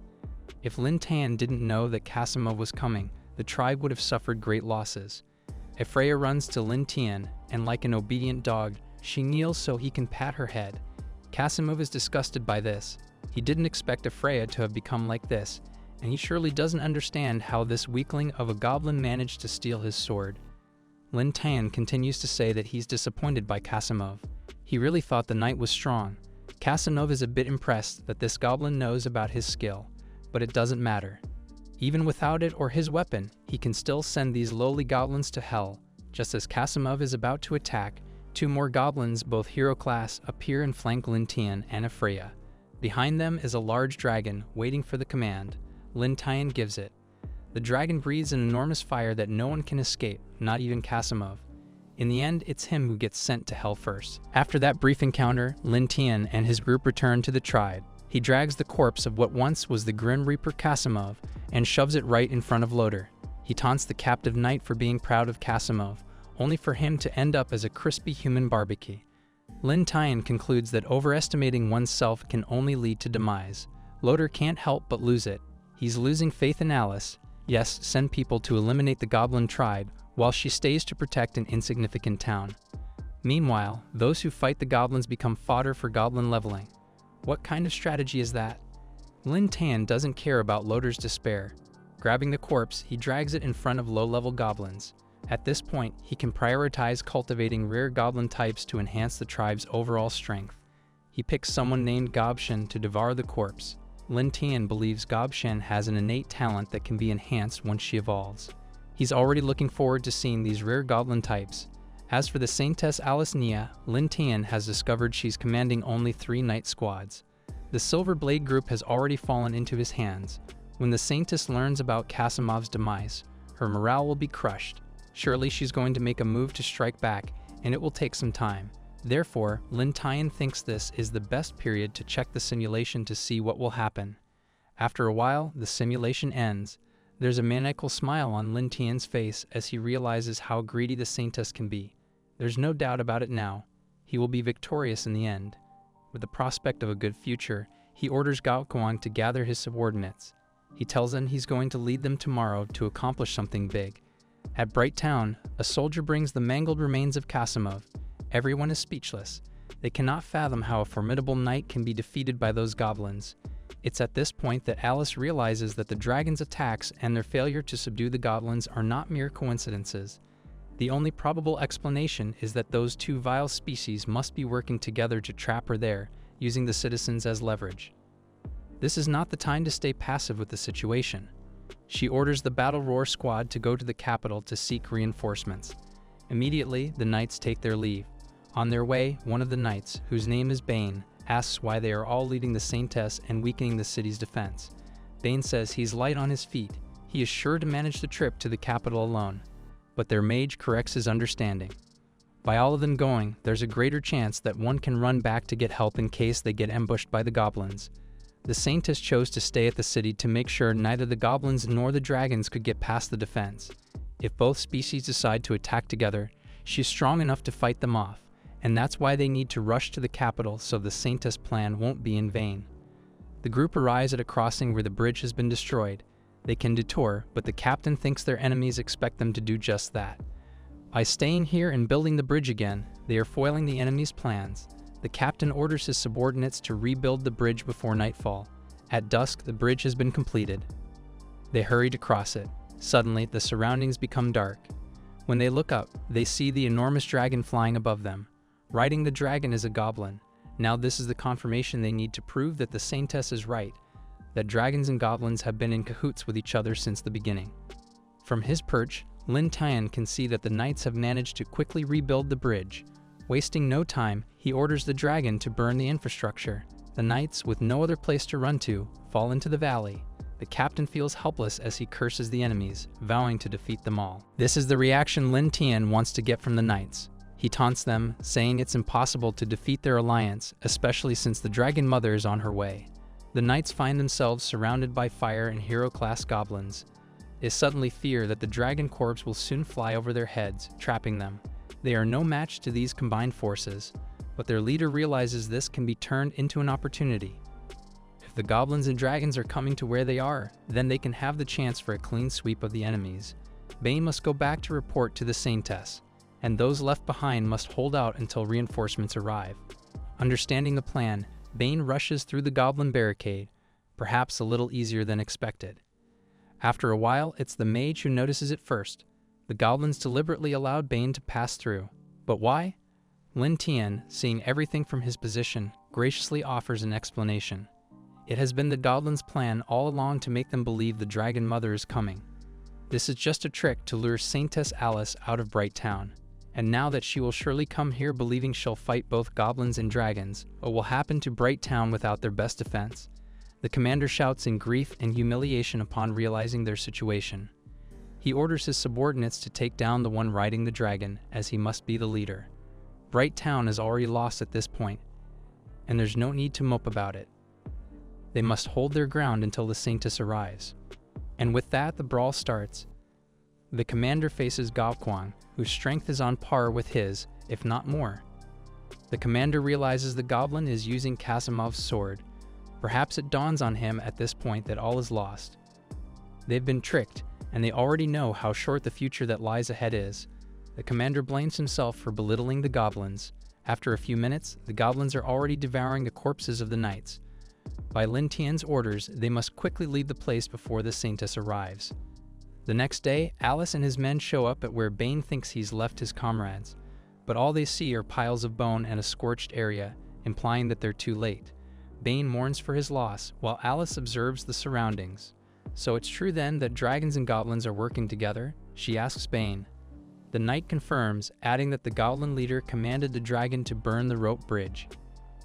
If Lin Tian didn't know that Kasimov was coming, the tribe would have suffered great losses. Freya runs to Lin Tian, and like an obedient dog, she kneels so he can pat her head. Kasimov is disgusted by this. He didn't expect Freya to have become like this, and he surely doesn't understand how this weakling of a goblin managed to steal his sword. Lin Tian continues to say that he's disappointed by Kasimov. He really thought the knight was strong. Kasimov is a bit impressed that this goblin knows about his skill, but it doesn't matter. Even without it or his weapon, he can still send these lowly goblins to hell. Just as Kasimov is about to attack, two more goblins, both hero class, appear and flank Lin Tian and Freya. Behind them is a large dragon waiting for the command. Lin Tian gives it. The dragon breathes an enormous fire that no one can escape, not even Kasimov. In the end, it's him who gets sent to hell first. After that brief encounter, Lin Tian and his group return to the tribe. He drags the corpse of what once was the Grim Reaper Kasimov and shoves it right in front of Loder. He taunts the captive knight for being proud of Kasimov, only for him to end up as a crispy human barbecue. Lin Tian concludes that overestimating oneself can only lead to demise. Loder can't help but lose it. He's losing faith in Alice. Yes, send people to eliminate the goblin tribe, while she stays to protect an insignificant town. Meanwhile, those who fight the goblins become fodder for goblin leveling. What kind of strategy is that? Lin Tian doesn't care about Loder's despair. Grabbing the corpse, he drags it in front of low-level goblins. At this point, he can prioritize cultivating rare goblin types to enhance the tribe's overall strength. He picks someone named Goblin to devour the corpse. Lin Tian believes Goblin has an innate talent that can be enhanced once she evolves. He's already looking forward to seeing these rare goblin types. As for the Saintess Alice Nia, Lin Tian has discovered she's commanding only 3 knight squads. The Silver Blade group has already fallen into his hands. When the Saintess learns about Kasimov's demise, her morale will be crushed. Surely she's going to make a move to strike back, and it will take some time. Therefore, Lin Tian thinks this is the best period to check the simulation to see what will happen. After a while, the simulation ends. There's a maniacal smile on Lin Tian's face as he realizes how greedy the Saintess can be. There's no doubt about it now. He will be victorious in the end. With the prospect of a good future, he orders Gao Kuang to gather his subordinates. He tells them he's going to lead them tomorrow to accomplish something big. At Bright Town, a soldier brings the mangled remains of Kasimov. Everyone is speechless. They cannot fathom how a formidable knight can be defeated by those goblins. It's at this point that Alice realizes that the dragon's attacks and their failure to subdue the goblins are not mere coincidences. The only probable explanation is that those two vile species must be working together to trap her there, using the citizens as leverage. This is not the time to stay passive with the situation. She orders the Battle Roar squad to go to the capital to seek reinforcements. Immediately, the knights take their leave. On their way, one of the knights, whose name is Bane, asks why they are all leading the Saintess and weakening the city's defense. Bane says he's light on his feet. He is sure to manage the trip to the capital alone. But their mage corrects his understanding. By all of them going, there's a greater chance that one can run back to get help in case they get ambushed by the goblins. The Saintess chose to stay at the city to make sure neither the goblins nor the dragons could get past the defense. If both species decide to attack together, she's strong enough to fight them off, and that's why they need to rush to the capital so the Saintess plan won't be in vain. The group arrives at a crossing where the bridge has been destroyed. They can detour, but the captain thinks their enemies expect them to do just that. By staying here and building the bridge again, they are foiling the enemy's plans. The captain orders his subordinates to rebuild the bridge before nightfall. At dusk, the bridge has been completed. They hurry to cross it. Suddenly, the surroundings become dark. When they look up, they see the enormous dragon flying above them. Riding the dragon is a goblin. Now this is the confirmation they need to prove that the saintess is right, that dragons and goblins have been in cahoots with each other since the beginning. From his perch, Lin Tian can see that the knights have managed to quickly rebuild the bridge. Wasting no time, he orders the dragon to burn the infrastructure. The knights, with no other place to run to, fall into the valley. The captain feels helpless as he curses the enemies, vowing to defeat them all. This is the reaction Lin Tian wants to get from the knights. He taunts them, saying it's impossible to defeat their alliance, especially since the Dragon Mother is on her way. The knights find themselves surrounded by fire and hero-class goblins. They suddenly fear that the dragon corpse will soon fly over their heads, trapping them. They are no match to these combined forces, but their leader realizes this can be turned into an opportunity. If the goblins and dragons are coming to where they are, then they can have the chance for a clean sweep of the enemies. Bane must go back to report to the saintess, and those left behind must hold out until reinforcements arrive. Understanding the plan, Bane rushes through the goblin barricade, perhaps a little easier than expected. After a while, it's the mage who notices it first. The goblins deliberately allowed Bane to pass through. But why? Lin Tian, seeing everything from his position, graciously offers an explanation. It has been the goblins' plan all along to make them believe the Dragon Mother is coming. This is just a trick to lure Saintess Alice out of Bright Town. And now that she will surely come here believing she'll fight both goblins and dragons, what will happen to Bright Town without their best defense? The commander shouts in grief and humiliation upon realizing their situation. He orders his subordinates to take down the one riding the dragon, as he must be the leader. Bright Town is already lost at this point, and there's no need to mope about it. They must hold their ground until the Saintess arrives. And with that, the brawl starts. The commander faces Gao, whose strength is on par with his, if not more. The commander realizes the goblin is using Kasimov's sword. Perhaps it dawns on him at this point that all is lost. They've been tricked, and they already know how short the future that lies ahead is. The commander blames himself for belittling the goblins. After a few minutes, the goblins are already devouring the corpses of the knights. By Lin Tian's orders, they must quickly leave the place before the Saintess arrives. The next day, Alice and his men show up at where Bane thinks he's left his comrades, but all they see are piles of bone and a scorched area, implying that they're too late. Bane mourns for his loss, while Alice observes the surroundings. So it's true then that dragons and goblins are working together? She asks Bane. The knight confirms, adding that the goblin leader commanded the dragon to burn the rope bridge.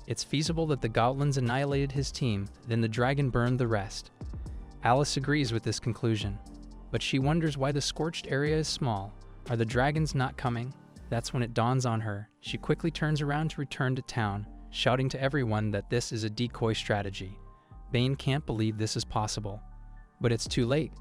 It's feasible that the goblins annihilated his team, then the dragon burned the rest. Alice agrees with this conclusion, but she wonders why the scorched area is small. Are the dragons not coming? That's when it dawns on her. She quickly turns around to return to town, shouting to everyone that this is a decoy strategy. Bane can't believe this is possible. But it's too late.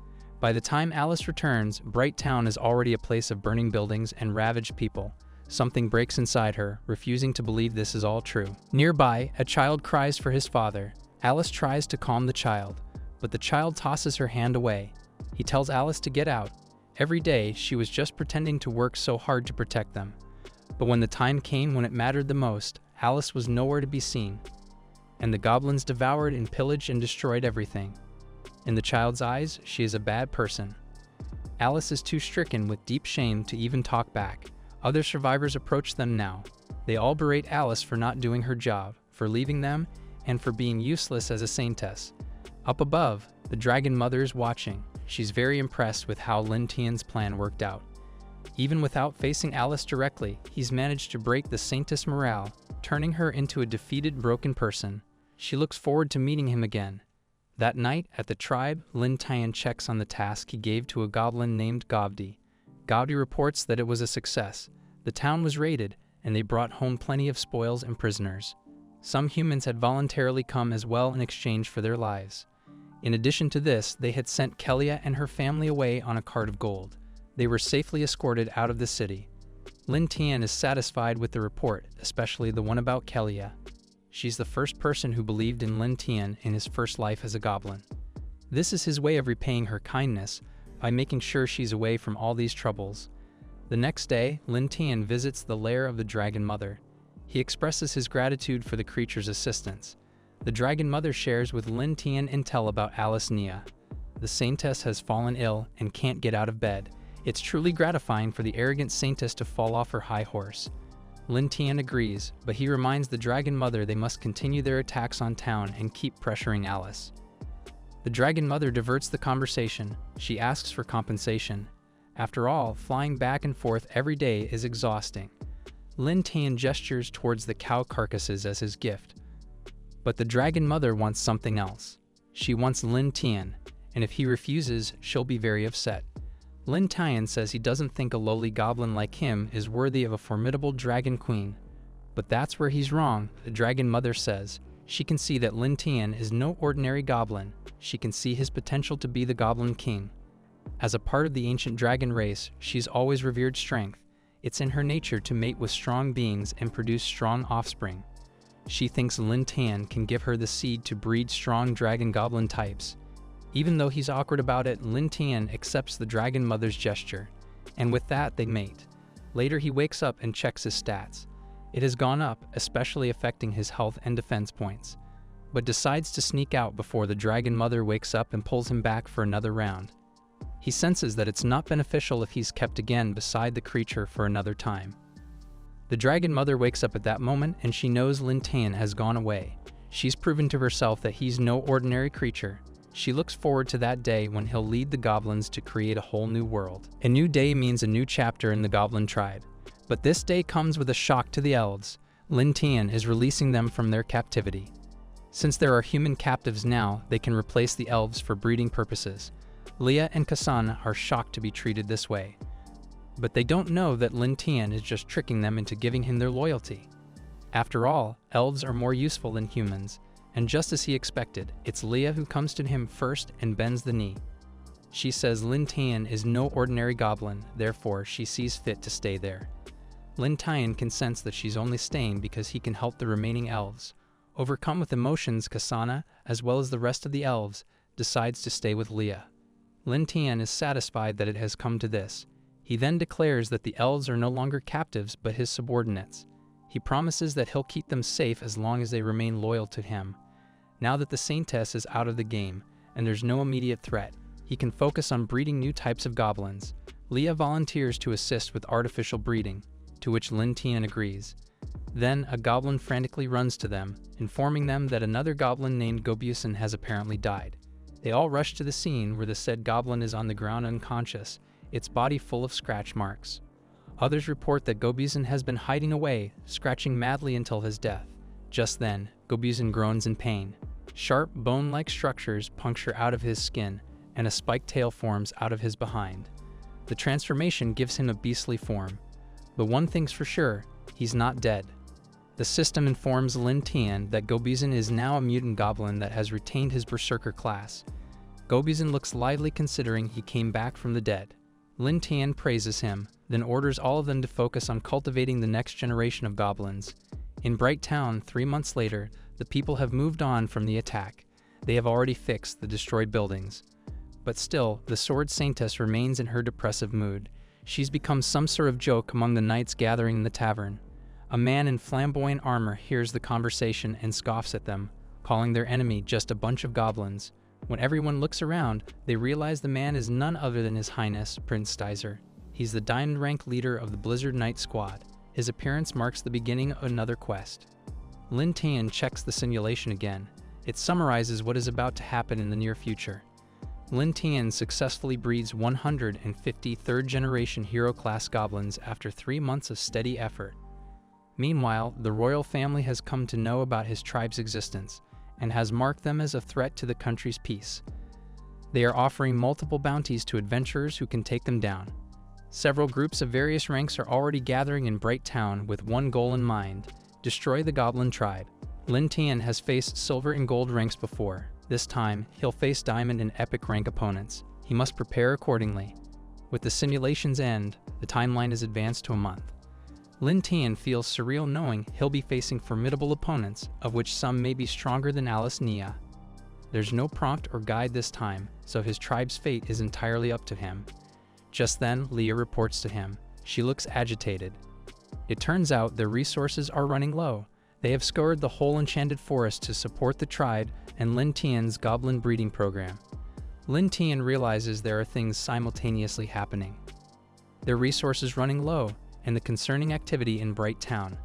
By the time Alice returns, Bright Town is already a place of burning buildings and ravaged people. Something breaks inside her, refusing to believe this is all true. Nearby, a child cries for his father. Alice tries to calm the child, but the child tosses her hand away. He tells Alice to get out. Every day, she was just pretending to work so hard to protect them. But when the time came when it mattered the most, Alice was nowhere to be seen. And the goblins devoured and pillaged and destroyed everything. In the child's eyes, she is a bad person. Alice is too stricken with deep shame to even talk back. Other survivors approach them now. They all berate Alice for not doing her job, for leaving them, and for being useless as a saintess. Up above, the Dragon Mother is watching. She's very impressed with how Lin Tian's plan worked out. Even without facing Alice directly, he's managed to break the saintess' morale, turning her into a defeated, broken person. She looks forward to meeting him again. That night, at the tribe, Lin Tian checks on the task he gave to a goblin named Goblin. Goblin reports that it was a success. The town was raided, and they brought home plenty of spoils and prisoners. Some humans had voluntarily come as well in exchange for their lives. In addition to this, they had sent Kelia and her family away on a cart of gold. They were safely escorted out of the city. Lin Tian is satisfied with the report, especially the one about Kelia. She's the first person who believed in Lin Tian in his first life as a goblin. This is his way of repaying her kindness by making sure she's away from all these troubles. The next day, Lin Tian visits the lair of the Dragon Mother. He expresses his gratitude for the creature's assistance. The Dragon Mother shares with Lin Tian intel about Alice Nia. The Saintess has fallen ill and can't get out of bed. It's truly gratifying for the arrogant Saintess to fall off her high horse. Lin Tian agrees, but he reminds the Dragon Mother they must continue their attacks on town and keep pressuring Alice. The Dragon Mother diverts the conversation. She asks for compensation. After all, flying back and forth every day is exhausting. Lin Tian gestures towards the cow carcasses as his gift. But the Dragon Mother wants something else. She wants Lin Tian, and if he refuses, she'll be very upset. Lin Tian says he doesn't think a lowly goblin like him is worthy of a formidable dragon queen. But that's where he's wrong, the Dragon Mother says. She can see that Lin Tian is no ordinary goblin. She can see his potential to be the Goblin King. As a part of the ancient dragon race, she's always revered strength. It's in her nature to mate with strong beings and produce strong offspring. She thinks Lin Tian can give her the seed to breed strong dragon goblin types. Even though he's awkward about it, Lin Tian accepts the Dragon Mother's gesture, and with that they mate. Later he wakes up and checks his stats. It has gone up, especially affecting his health and defense points, but decides to sneak out before the Dragon Mother wakes up and pulls him back for another round. He senses that it's not beneficial if he's kept again beside the creature for another time. The Dragon Mother wakes up at that moment and she knows Lin Tian has gone away. She's proven to herself that he's no ordinary creature. She looks forward to that day when he'll lead the goblins to create a whole new world. A new day means a new chapter in the goblin tribe. But this day comes with a shock to the elves. Lin Tian is releasing them from their captivity. Since there are human captives now, they can replace the elves for breeding purposes. Leah and Kasana are shocked to be treated this way. But they don't know that Lin Tian is just tricking them into giving him their loyalty. After all, elves are more useful than humans, and just as he expected, it's Leah who comes to him first and bends the knee. She says Lin Tian is no ordinary goblin, therefore she sees fit to stay there. Lin Tian can sense that she's only staying because he can help the remaining elves. Overcome with emotions, Kasana, as well as the rest of the elves, decides to stay with Leah. Lin Tian is satisfied that it has come to this. He then declares that the elves are no longer captives but his subordinates. He promises that he'll keep them safe as long as they remain loyal to him. Now that the Saintess is out of the game, and there's no immediate threat, he can focus on breeding new types of goblins. Leah volunteers to assist with artificial breeding, to which Lin Tian agrees. Then, a goblin frantically runs to them, informing them that another goblin named Goblin has apparently died. They all rush to the scene where the said goblin is on the ground unconscious, its body full of scratch marks. Others report that Goblin has been hiding away, scratching madly until his death. Just then, Goblin groans in pain. Sharp, bone-like structures puncture out of his skin, and a spiked tail forms out of his behind. The transformation gives him a beastly form. But one thing's for sure, he's not dead. The system informs Lin Tian that Goblin is now a mutant goblin that has retained his berserker class. Goblin looks lively considering he came back from the dead. Lin Tian praises him, then orders all of them to focus on cultivating the next generation of goblins. In Bright Town, 3 months later, the people have moved on from the attack. They have already fixed the destroyed buildings. But still, the Sword Saintess remains in her depressive mood. She's become some sort of joke among the knights gathering in the tavern. A man in flamboyant armor hears the conversation and scoffs at them, calling their enemy just a bunch of goblins. When everyone looks around, they realize the man is none other than His Highness, Prince Steiser. He's the diamond rank leader of the Blizzard Knight Squad. His appearance marks the beginning of another quest. Lin Tian checks the simulation again. It summarizes what is about to happen in the near future. Lin Tian successfully breeds 150 third-generation hero-class goblins after 3 months of steady effort. Meanwhile, the royal family has come to know about his tribe's existence, and has marked them as a threat to the country's peace. They are offering multiple bounties to adventurers who can take them down. Several groups of various ranks are already gathering in Bright Town with one goal in mind: destroy the Goblin tribe. Lin Tian has faced silver and gold ranks before. This time, he'll face diamond and epic rank opponents. He must prepare accordingly. With the simulation's end, the timeline is advanced to a month. Lin Tian feels surreal knowing he'll be facing formidable opponents, of which some may be stronger than Alice Nia. There's no prompt or guide this time, so his tribe's fate is entirely up to him. Just then, Leah reports to him. She looks agitated. It turns out their resources are running low. They have scoured the whole enchanted forest to support the tribe and Lin Tian's goblin breeding program. Lin Tian realizes there are things simultaneously happening. Their resources running low, and the concerning activity in Bright Town.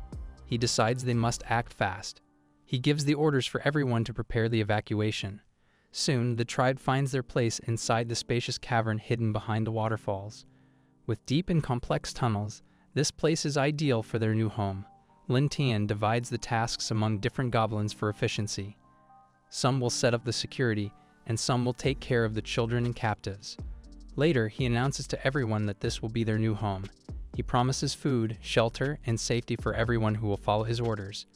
He decides they must act fast. He gives the orders for everyone to prepare the evacuation. Soon, the tribe finds their place inside the spacious cavern hidden behind the waterfalls. With deep and complex tunnels, this place is ideal for their new home. Lin Tian divides the tasks among different goblins for efficiency. Some will set up the security, and some will take care of the children and captives. Later, he announces to everyone that this will be their new home. He promises food, shelter, and safety for everyone who will follow his orders.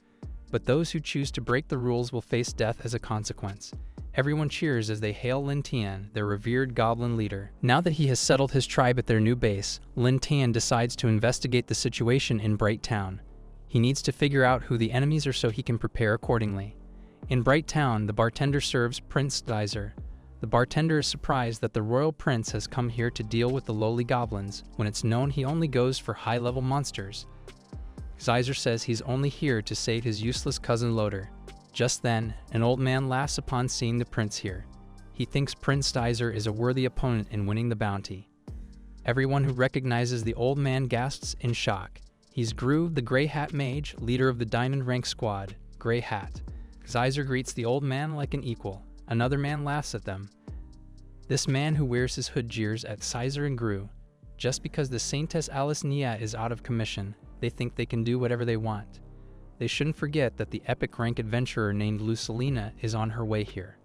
But those who choose to break the rules will face death as a consequence. Everyone cheers as they hail Lin Tian, their revered goblin leader. Now that he has settled his tribe at their new base, Lin Tian decides to investigate the situation in Bright Town. He needs to figure out who the enemies are so he can prepare accordingly. In Bright Town, the bartender serves Prince Geyser. The bartender is surprised that the royal prince has come here to deal with the lowly goblins when it's known he only goes for high-level monsters. Geyser says he's only here to save his useless cousin Loader. Just then, an old man laughs upon seeing the prince here. He thinks Prince Geyser is a worthy opponent in winning the bounty. Everyone who recognizes the old man gasps in shock. He's Gru, the Grey Hat Mage, leader of the Diamond Rank Squad, Grey Hat. Geyser greets the old man like an equal. Another man laughs at them. This man who wears his hood jeers at Geyser and Gru. Just because the Saintess Alice Nia is out of commission, they think they can do whatever they want. They shouldn't forget that the epic rank adventurer named Lucelina is on her way here.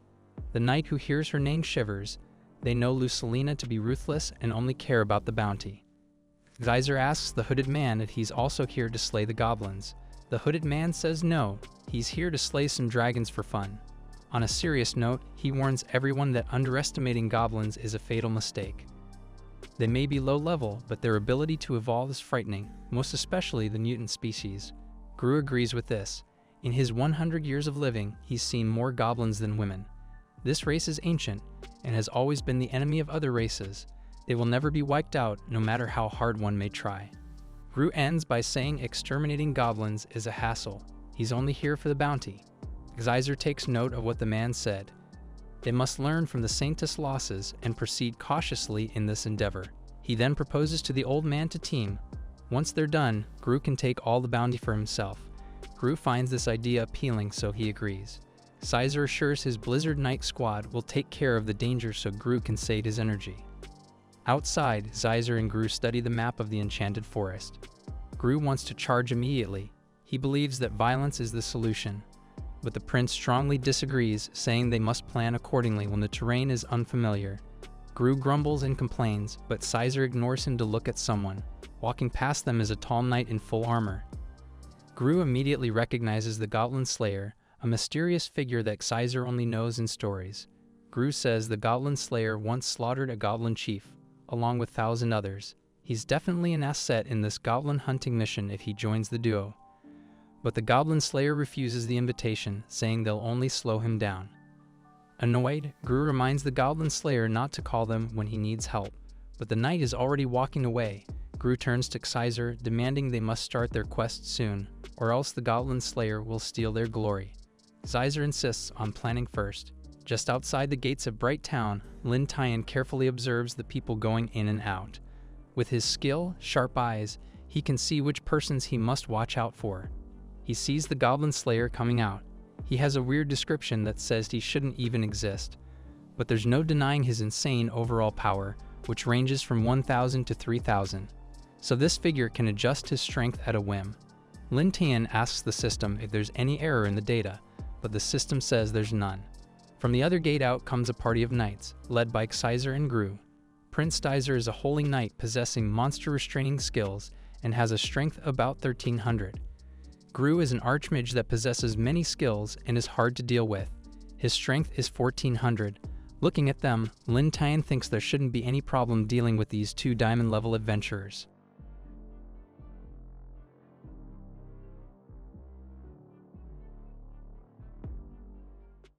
The knight who hears her name shivers. They know Lucelina to be ruthless and only care about the bounty. Geyser asks the hooded man if he's also here to slay the goblins. The hooded man says no, he's here to slay some dragons for fun. On a serious note, he warns everyone that underestimating goblins is a fatal mistake. They may be low level, but their ability to evolve is frightening, most especially the mutant species. Gru agrees with this. In his 100 years of living, he's seen more goblins than women. This race is ancient, and has always been the enemy of other races. They will never be wiped out, no matter how hard one may try. Gru ends by saying exterminating goblins is a hassle. He's only here for the bounty. Geyser takes note of what the man said. They must learn from the Saintess' losses and proceed cautiously in this endeavor. He then proposes to the old man to team. Once they're done, Gru can take all the bounty for himself. Gru finds this idea appealing, so he agrees. Geyser assures his Blizzard Knight squad will take care of the danger so Gru can save his energy. Outside, Geyser and Gru study the map of the enchanted forest. Gru wants to charge immediately. He believes that violence is the solution. But the prince strongly disagrees, saying they must plan accordingly when the terrain is unfamiliar. Gru grumbles and complains, but Geyser ignores him to look at someone. Walking past them is a tall knight in full armor. Gru immediately recognizes the Goblin Slayer, a mysterious figure that Geyser only knows in stories. Gru says the Goblin Slayer once slaughtered a goblin chief, along with 1,000 others. He's definitely an asset in this goblin hunting mission if he joins the duo. But the Goblin Slayer refuses the invitation, saying they'll only slow him down. Annoyed, Gru reminds the Goblin Slayer not to call them when he needs help, but the knight is already walking away. Gru turns to Geyser, demanding they must start their quest soon, or else the Goblin Slayer will steal their glory. Geyser insists on planning first. Just outside the gates of Bright Town, Lin Tian carefully observes the people going in and out. With his skill, sharp eyes, he can see which persons he must watch out for. He sees the Goblin Slayer coming out. He has a weird description that says he shouldn't even exist. But there's no denying his insane overall power, which ranges from 1,000 to 3,000. So this figure can adjust his strength at a whim. Lin Tian asks the system if there's any error in the data, but the system says there's none. From the other gate out comes a party of knights, led by Geyser and Gru. Prince Geyser is a holy knight possessing monster restraining skills and has a strength about 1,300. Gru is an archmage that possesses many skills and is hard to deal with. His strength is 1,400. Looking at them, Lin Tian thinks there shouldn't be any problem dealing with these two diamond-level adventurers.